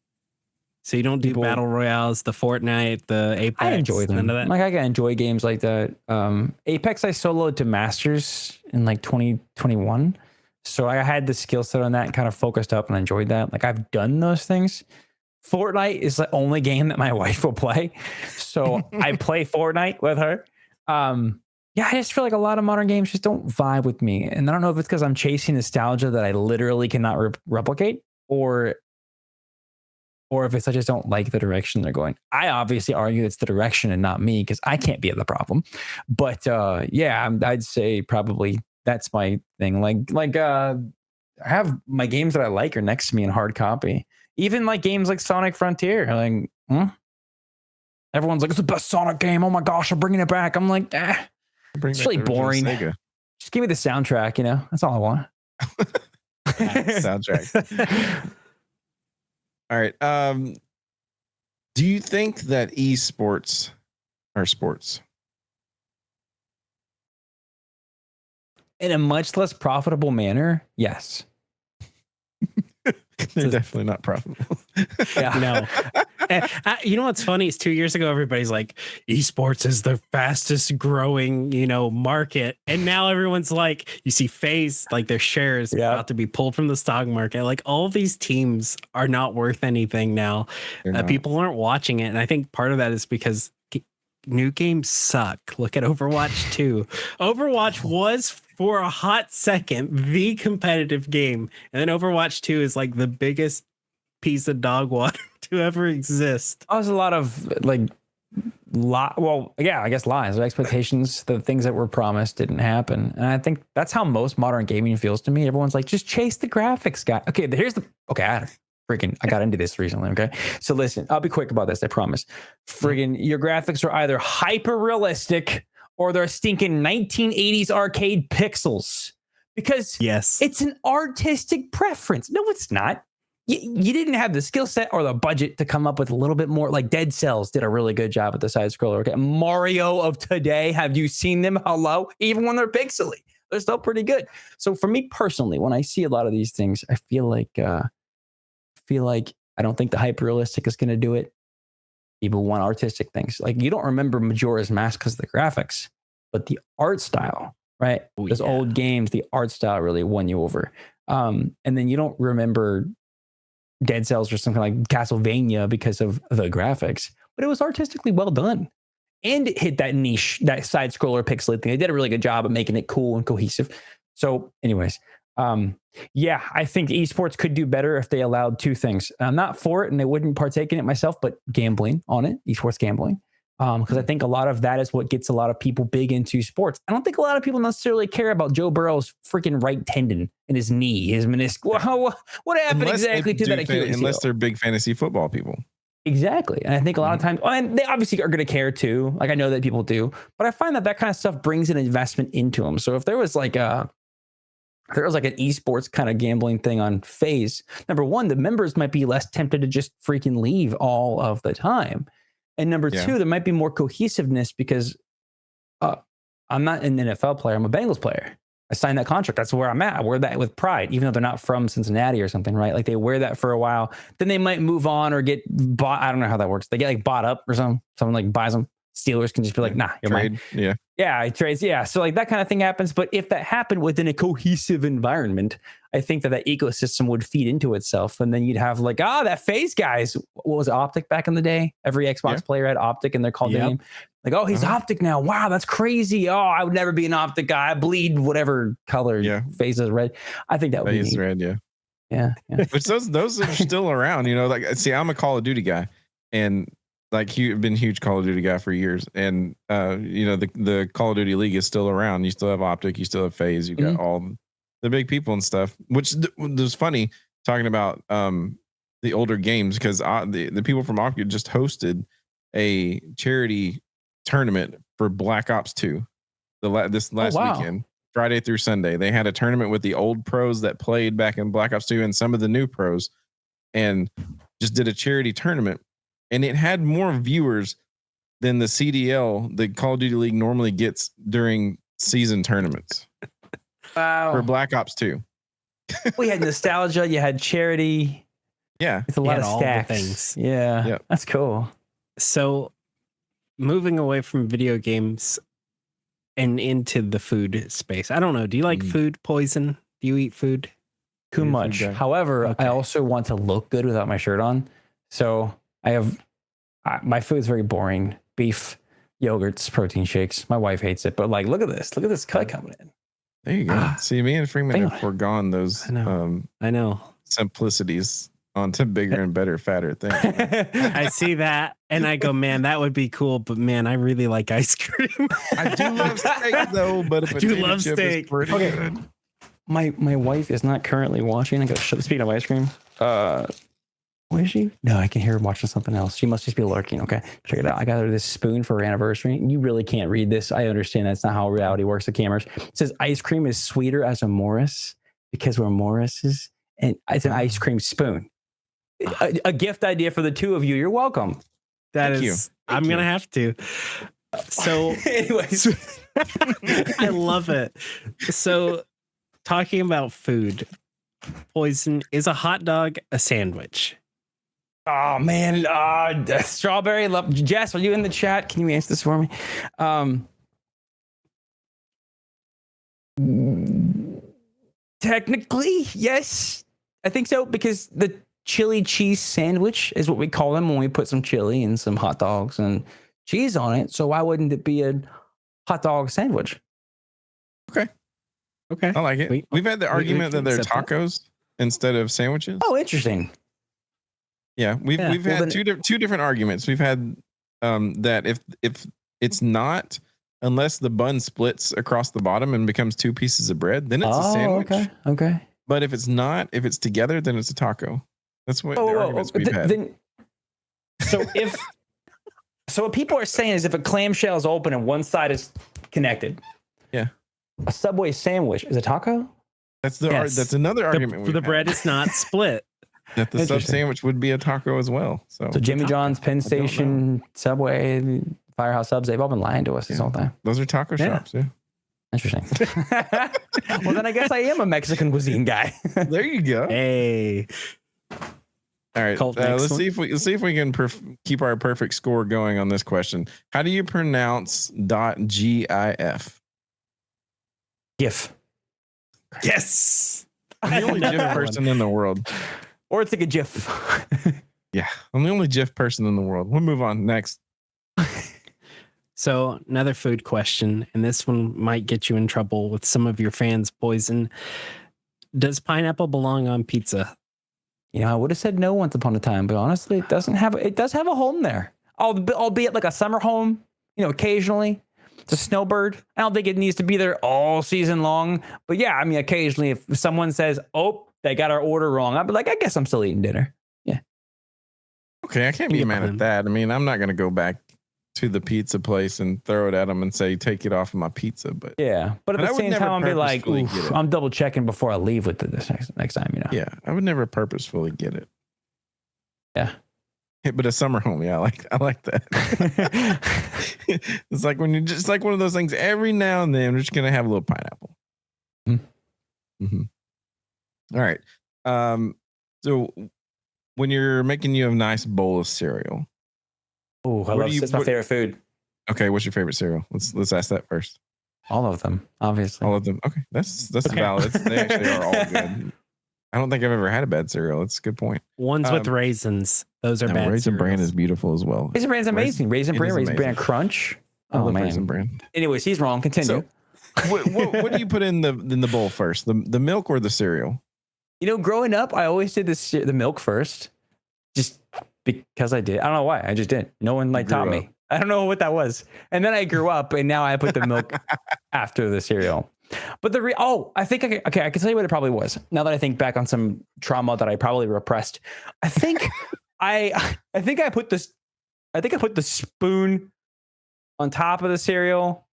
So you don't do battle royales, the Fortnite, the Apex. I enjoy them. None of that? Like I can enjoy games like that. Apex I soloed to Masters in like 2021. So I had the skill set on that and kind of focused up and enjoyed that. Like I've done those things. Fortnite is the only game that my wife will play. So I play Fortnite with her. I just feel like a lot of modern games just don't vibe with me. And I don't know if it's because I'm chasing nostalgia that I literally cannot replicate or if it's I just don't like the direction they're going. I obviously argue it's the direction and not me because I can't be the problem. But I'd say probably that's my thing. I have my games that I like are next to me in hard copy. Even like games like Sonic Frontier, everyone's like, it's the best Sonic game. Oh my gosh, I'm bringing it back. I'm like, it's really boring. Just give me the soundtrack, that's all I want. Soundtrack. All right. Do you think that esports are sports? In a much less profitable manner, yes. They're definitely not profitable. No. You know what's funny is 2 years ago, everybody's like, esports is the fastest growing, market. And now everyone's like, you see FaZe, like their shares about to be pulled from the stock market. Like all of these teams are not worth anything now. People aren't watching it. And I think part of that is because new games suck. Look at Overwatch 2. Overwatch was for a hot second the competitive game, and then Overwatch 2 is like the biggest piece of dog water to ever exist. That was a lot of I guess lies or expectations. The things that were promised didn't happen, and I think that's how most modern gaming feels to me. Everyone's like, just chase the graphics, guy. Okay, I got into this recently. Okay, so listen, I'll be quick about this. I promise. Your graphics are either hyper realistic or they're stinking 1980s arcade pixels because it's an artistic preference. No, it's not. you didn't have the skill set or the budget to come up with a little bit more. Like Dead Cells did a really good job with the side scroller. Okay? Mario of today, have you seen them? Hello, even when they're pixely, they're still pretty good. So for me personally, when I see a lot of these things, I feel like I don't think the hyper realistic is going to do it. People want artistic things. Like you don't remember Majora's Mask because of the graphics, but the art style, right? Those old games, the art style really won you over. And then you don't remember Dead Cells or something like Castlevania because of the graphics, but it was artistically well done. And it hit that niche, that side scroller pixel thing. They did a really good job of making it cool and cohesive. So anyways, yeah, I think esports could do better if they allowed two things. I'm not for it and I wouldn't partake in it myself, but gambling on it, esports gambling. Because I think a lot of that is what gets a lot of people big into sports. I don't think a lot of people necessarily care about Joe Burrow's freaking right tendon in his knee, his meniscus. What happened exactly to that Achilles heel? Unless they're big fantasy football people. Exactly. And I think a lot of times, and they obviously are going to care too. Like I know that people do, but I find that kind of stuff brings an investment into them. So if there was like an esports kind of gambling thing on FaZe, number one, the members might be less tempted to just freaking leave all of the time. And number two, there might be more cohesiveness because I'm not an NFL player. I'm a Bengals player. I signed that contract. That's where I'm at. I wear that with pride, even though they're not from Cincinnati or something, right? Like they wear that for a while. Then they might move on or get bought. I don't know how that works. They get like bought up or something. Someone like buys them. Steelers can just be like, nah, you're mine. Yeah. Yeah, it trades. Yeah. So like that kind of thing happens. But if that happened within a cohesive environment, I think that ecosystem would feed into itself. And then you'd have like, that FaZe guys. What was it, Optic back in the day? Every Xbox player had Optic and they're called their name. Like, oh, he's Optic now. Wow, that's crazy. Oh, I would never be an Optic guy. I bleed whatever color FaZe is red. I think that would be red, yeah. Which those are still around, you know. Like, see, I'm a Call of Duty guy, and like you've been a huge Call of Duty guy for years, and you know the Call of Duty League is still around. You still have Optic, you still have FaZe, you got all the big people and stuff. Which was funny talking about the older games because the people from Optic just hosted a charity tournament for Black Ops 2 this last weekend, Friday through Sunday. They had a tournament with the old pros that played back in Black Ops 2 and some of the new pros, and just did a charity tournament. And it had more viewers than the CDL, the Call of Duty League, normally gets during season tournaments. Wow. For Black Ops 2. We had nostalgia. You had charity. Yeah. It's a lot of all stacks. the things. Yeah. Yep. That's cool. So moving away from video games and into the food space. I don't know. Do you like food, Poison? Do you eat food? Too much. However, I also want to look good without my shirt on. So I have my food is very boring. Beef, yogurts, protein shakes. My wife hates it, but like, look at this. Look at this cut coming in. There you go. See, me and Freeman have forgone those I know. simplicities onto bigger and better, fatter things. I see that and I go, man, that would be cool, but man, I really like ice cream. I do love steak though, but I do love steak. Is pretty good. My wife is not currently watching. I go, speaking of ice cream, where is she? No, I can hear her watching something else. She must just be lurking. Okay, check it out. I got her this spoon for her anniversary. You really can't read this. I understand that's not how reality works. The cameras. It says ice cream is sweeter as a Morris because we're Morrises, and it's an ice cream spoon. A gift idea for the two of you. You're welcome. Thank you. I'm gonna have to. So, anyways, I love it. So, talking about food, Poison, is a hot dog a sandwich? Oh man, strawberry love. Jess, are you in the chat? Can you answer this for me? Technically, yes, I think so, because the chili cheese sandwich is what we call them when we put some chili and some hot dogs and cheese on it. So why wouldn't it be a hot dog sandwich? Okay, I like it. We've had the argument that they're tacos instead of sandwiches. Oh, interesting. Yeah, we've had two different arguments. We've had that if it's not, unless the bun splits across the bottom and becomes two pieces of bread, then it's a sandwich. Okay. But if it's not, if it's together, then it's a taco. That's what the arguments we've had. So what people are saying is if a clamshell is open and one side is connected, a Subway sandwich is a taco. That's another argument. The bread is not split. that the sub Interesting. sandwich would be a taco as well. So Jimmy John's, Penn I don't know. Station, Subway, Firehouse Subs, they've all been lying to us this whole time. Those are taco shops. Yeah. Interesting. Well, then I guess I am a Mexican cuisine guy. There you go. Hey. All right. Let's see if we can keep our perfect score going on this question. How do you pronounce .gif? GIF. Yes. I'm the only GIF person in the world. Or it's like a GIF. Yeah, I'm the only GIF person in the world. We'll move on next. So another food question, and this one might get you in trouble with some of your fans, Poison. Does pineapple belong on pizza? You know, I would have said no once upon a time, but honestly, it does have a home there. Albeit like a summer home, you know, occasionally. It's a snowbird. I don't think it needs to be there all season long. But yeah, I mean, occasionally if someone says, oh, they got our order wrong, I'd be like, I guess I'm still eating dinner. Yeah. Okay, I can't be mad at that. I mean, I'm not going to go back to the pizza place and throw it at them and say, take it off of my pizza. But yeah, but at the same time, I'll be like, I'm double checking before I leave with this next time, you know? Yeah, I would never purposefully get it. Yeah. But a summer home, yeah, I like that. It's like when you're just like one of those things every now and then, we're just going to have a little pineapple. Mm-hmm. Mm-hmm. All right. So when you're making you a nice bowl of cereal. Oh, that's my favorite food. Okay, what's your favorite cereal? Let's ask that first. All of them, obviously. All of them. Okay, that's okay. Valid. They actually are all good. I don't think I've ever had a bad cereal. That's a good point. Ones with raisins. Those are bad. Raisin Bran is beautiful as well. Raisin Bran is amazing. Raisin Bran Crunch. I love Raisin Bran. Anyways, he's wrong. Continue. So, what do you put in the bowl first? The milk or the cereal? You know, growing up, I always did the milk first, just because I did. I don't know why. I just did. No one taught me. I don't know what that was. And then I grew up, and now I put the milk after the cereal. But I think I can tell you what it probably was. Now that I think back on some trauma that I probably repressed, I think I put the spoon on top of the cereal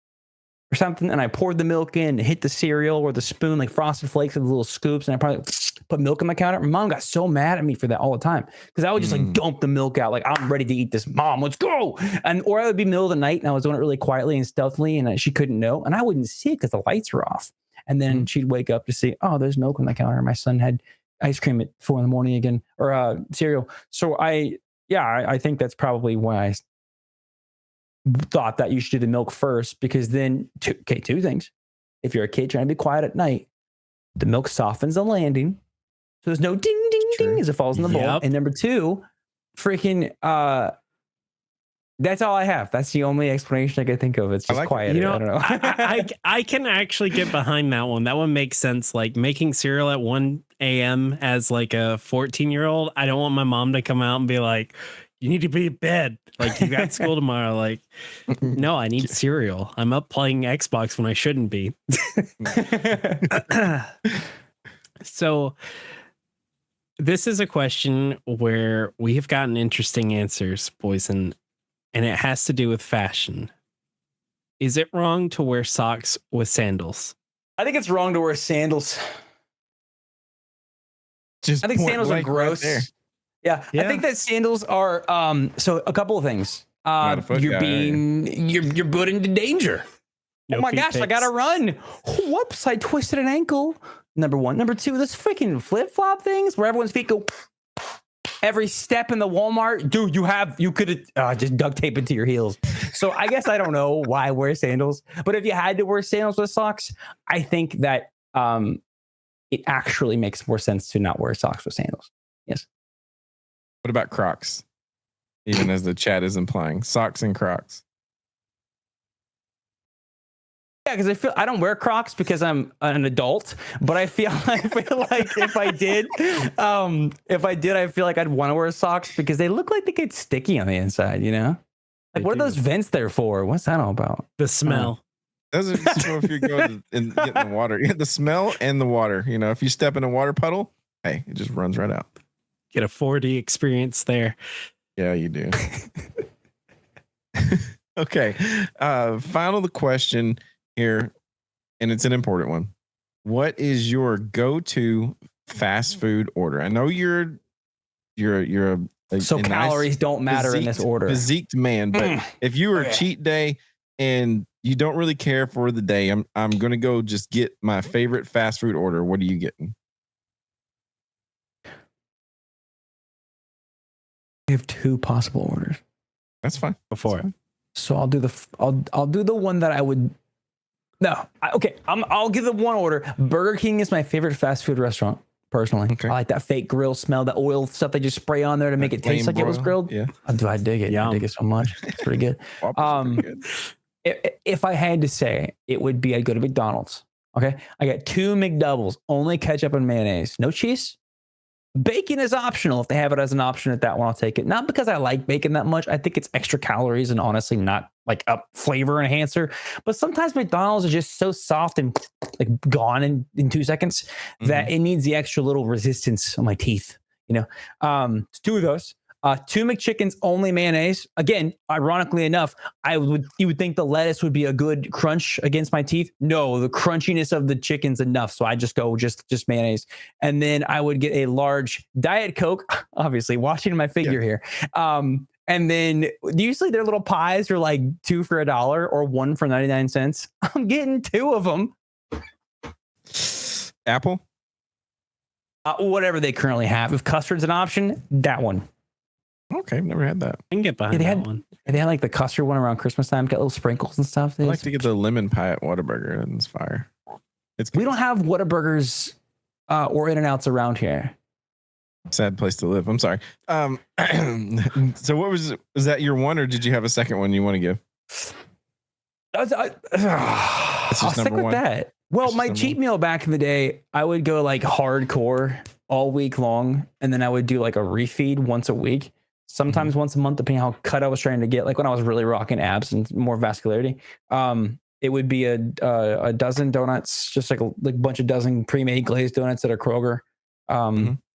or something, and I poured the milk in, and hit the cereal or the spoon like Frosted Flakes with little scoops, and I probably put milk in my counter. My mom got so mad at me for that all the time because I would just dump the milk out like, I'm ready to eat this. Mom, let's go. Or I would be middle of the night and I was doing it really quietly and stealthily, and she couldn't know, and I wouldn't see it because the lights were off. And then she'd wake up to see, oh, there's milk on the counter. My son had ice cream at 4 a.m. again, or cereal. So I think that's probably why I thought that you should do the milk first, because then two things. If you're a kid trying to be quiet at night, the milk softens the landing, so there's no ding ding ding as it falls in the bowl. And number two, freaking that's all I have. That's the only explanation I can think of. It's just quiet. I don't know. I can actually get behind that one. That one makes sense. Like making cereal at 1 a.m. as like a 14-year-old. I don't want my mom to come out and be like, you need to be in bed. Like, you got school tomorrow. Like, no, I need cereal. I'm up playing Xbox when I shouldn't be. So this is a question where we have gotten interesting answers, Poison, and it has to do with fashion. Is it wrong to wear socks with sandals? I think it's wrong to wear sandals. I think sandals are gross. Right, yeah, I think that sandals are so a couple of things. You're put into danger. Oh my gosh, I gotta run. Whoops, I twisted an ankle. Number one. Number two, those freaking flip-flop things where everyone's feet go every step in the Walmart. Dude, you could have just duct tape it to your heels. So I guess I don't know why I wear sandals. But if you had to wear sandals with socks, I think that it actually makes more sense to not wear socks with sandals. Yes. What about Crocs? Even as the chat is implying, socks and Crocs. Yeah, because I don't wear Crocs because I'm an adult, but I feel like if I did, I feel like I'd want to wear socks because they look like they get sticky on the inside, you know? Like, what are those vents there for? What's that all about? The smell. Doesn't smell if you go and get in the water. You get the smell and the water. You know, if you step in a water puddle, hey, it just runs right out. Get a 4D experience there. Yeah, you do. Okay. Final question here, and it's an important one. What is your go-to fast food order? I know you're you're a So a calories don't matter in this order. physiqued man. But if you were a cheat day and you don't really care for the day, I'm gonna go just get my favorite fast food order. What are you getting? We have two possible orders. That's fine. Before it. So I'll do I'll do the one that I would. No, okay. I'll give the one order. Burger King is my favorite fast food restaurant. Personally, Okay. I like that fake grill smell, the oil stuff they just spray on there to make it taste like it was grilled. Yeah. I dig it. Yum. I dig it so much. It's pretty good. Whoppers are pretty good. If I had to say, it would be I'd go to McDonald's. Okay, I got 2 McDoubles, only ketchup and mayonnaise, no cheese. Bacon is optional. If they have it as an option at that one, I'll take it. Not because I like bacon that much. I think it's extra calories and honestly not like a flavor enhancer. But sometimes McDonald's is just so soft and like gone in 2 seconds that it needs the extra little resistance on my teeth. You know, 2 of those. 2 McChickens, only mayonnaise. Again, ironically enough, you would think the lettuce would be a good crunch against my teeth. No, the crunchiness of the chicken's enough. So I just go just mayonnaise. And then I would get a large Diet Coke, obviously watching my figure here. And then usually their little pies are like 2 for $1 or 1 for 99 cents. I'm getting 2 of them. Apple? Whatever they currently have. If custard's an option, that one. Okay, I've never had that. I can get behind that one. They had like the custard one around Christmas time, got little sprinkles and stuff. I like to get the lemon pie at Whataburger, and it's fire. It's We don't have Whataburgers or In-N-Outs around here. sad place to live. I'm sorry. So what was that your one, or did you have a second one you want to give? I'll stick with that. Well, my cheat meal back in the day, I would go like hardcore all week long, and then I would do like a refeed once a week, sometimes once a month, depending how cut I was trying to get. Like when I was really rocking abs and more vascularity, it would be a dozen donuts, just like a bunch of dozen pre-made glazed donuts at a Kroger.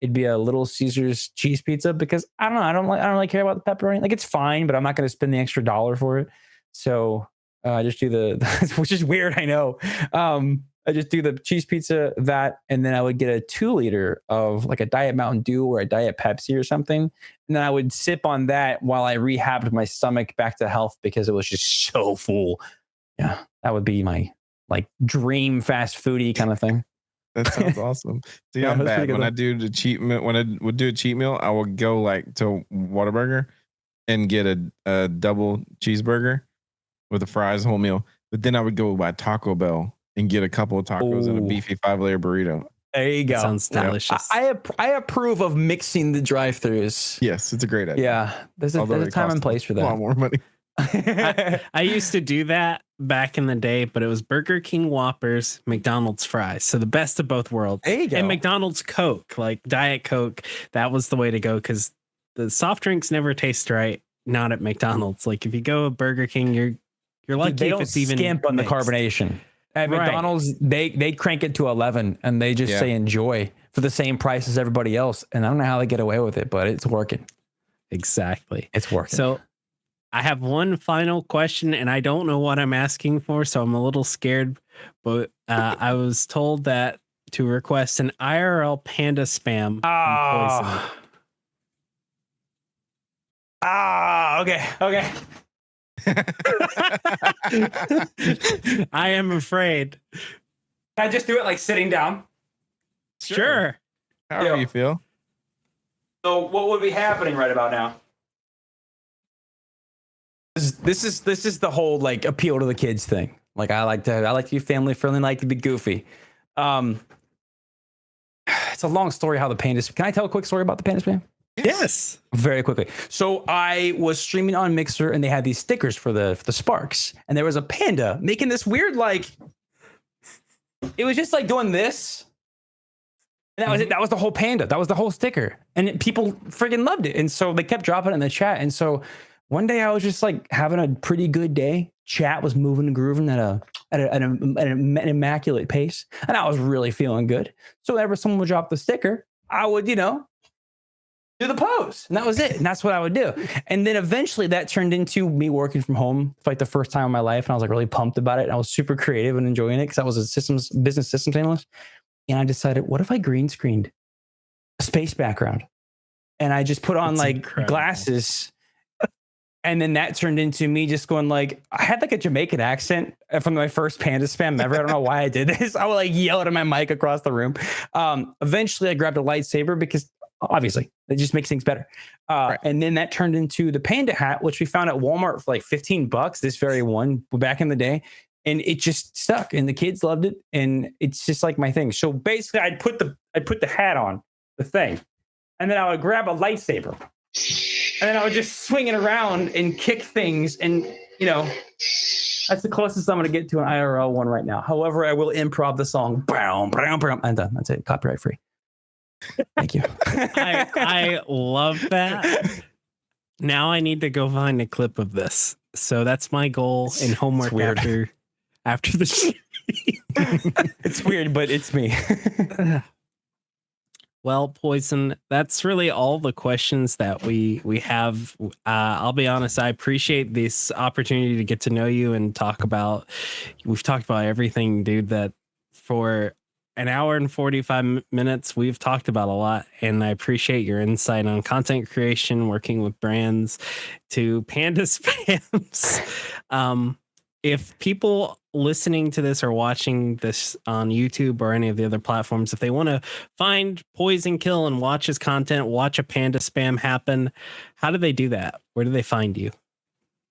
It'd be a Little Caesars cheese pizza because I don't know, I don't really care about the pepperoni. Like it's fine, but I'm not going to spend the extra $1 for it. So I just do which is weird, I know. I just do the cheese pizza, that, and then I would get a 2-liter of like a Diet Mountain Dew or a Diet Pepsi or something. And then I would sip on that while I rehabbed my stomach back to health because it was just so full. Yeah, that would be my like dream fast foodie kind of thing. That sounds awesome. See, Yeah, I'm that's bad. pretty When good. I do the cheat meal, when I would do a cheat meal, I would go like to Whataburger and get a double cheeseburger with the fries, whole meal. But then I would go by Taco Bell and get a couple of tacos and a Ooh. beefy 5-layer burrito. There you go. That sounds delicious. I approve of mixing the drive-thrus. Yes, it's a great idea. Yeah, there's a Although it time costs and place for a lot that. more money. I used to do that back in the day, but it was Burger King Whoppers, McDonald's fries. So the best of both worlds. There you go. And McDonald's Coke, like Diet Coke. That was the way to go because the soft drinks never taste right. Not at McDonald's. Like if you go to Burger King, you're lucky They if don't it's even skimp on the mixed. carbonation. At Right. McDonald's, they crank it to 11 and they just say enjoy for the same price as everybody else. And I don't know how they get away with it, but it's working. Exactly. It's working. So I have one final question, and I don't know what I'm asking for, so I'm a little scared. But I was told that to request an IRL panda spam from Poison. Okay. I am afraid. Can I just do it like sitting down? Sure. However you feel. So what would be happening right about now? This is the whole like appeal to the kids thing. Like I like to be family friendly, like to be goofy. It's a long story how the panda. Can I tell a quick story about the panda spam? Yes. Very quickly. So I was streaming on Mixer and they had these stickers for the Sparks, and there was a panda making this weird like. It was just like doing this. And that was it. That was the whole panda. That was the whole sticker. And people friggin' loved it. And so they kept dropping it in the chat. And so one day I was just like having a pretty good day. Chat was moving and grooving at an immaculate pace. And I was really feeling good. So whenever someone would drop the sticker, I would, do the pose. And that was it. And that's what I would do. And then eventually that turned into me working from home for like the first time in my life. And I was like really pumped about it. And I was super creative and enjoying it because I was a business systems analyst. And I decided, what if I green screened a space background and I just put on That's like incredible. glasses. And then that turned into me just going like, I had like a Jamaican accent from my first panda spam ever. I don't know why I did this. I would like yell at my mic across the room. Eventually I grabbed a lightsaber because obviously it just makes things better. Right. And then that turned into the panda hat, which we found at Walmart for like $15, this very one back in the day. And it just stuck and the kids loved it. And it's just like my thing. So basically I'd put the hat on the thing and then I would grab a lightsaber. And then I would just swing it around and kick things. And, you know, that's the closest I'm going to get to an IRL one right now. However, I will improv the song. I'm done. That's it. Copyright free. Thank you. I love that. Now I need to go find a clip of this. So that's my goal in homework after the show. It's weird, but it's me. Well, Poison, that's really all the questions that we have. I'll be honest, I appreciate this opportunity to get to know you and we've talked about everything, dude, that for an hour and 45 minutes, we've talked about a lot. And I appreciate your insight on content creation, working with brands to panda spams. If people listening to this or watching this on YouTube or any of the other platforms, if they want to find POISONkill and watch his content, watch a panda spam happen, how do they do that? Where do they find you?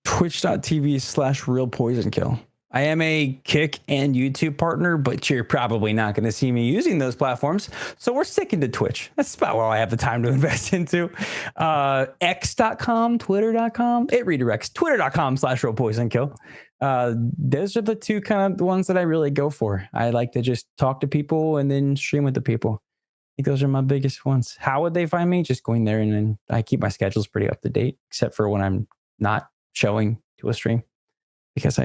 Twitch.tv/realPOISONkill. I am a Kick and YouTube partner, but you're probably not going to see me using those platforms. So we're sticking to Twitch. That's about what I have the time to invest into. X.com, Twitter.com. It redirects. Twitter.com/realPOISONkill. Those are the two kind of the ones that I really go for. I like to just talk to people and then stream with the people. I think those are my biggest ones. How would they find me? Just going there, and then I keep my schedules pretty up to date, except for when I'm not showing to a stream because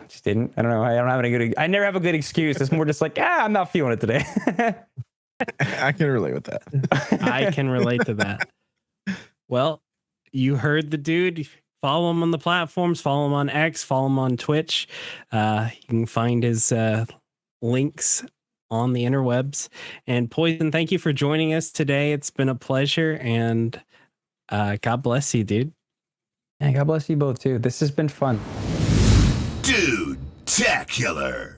just didn't. I don't know. I never have a good excuse. It's more just like, I'm not feeling it today. I can relate with that. I can relate to that. Well, you heard the dude. Follow him on the platforms. Follow him on X. Follow him on Twitch. You can find his links on the interwebs. And Poison, thank you for joining us today. It's been a pleasure. And God bless you, dude. Yeah, God bless you both, too. This has been fun. Doodtacular.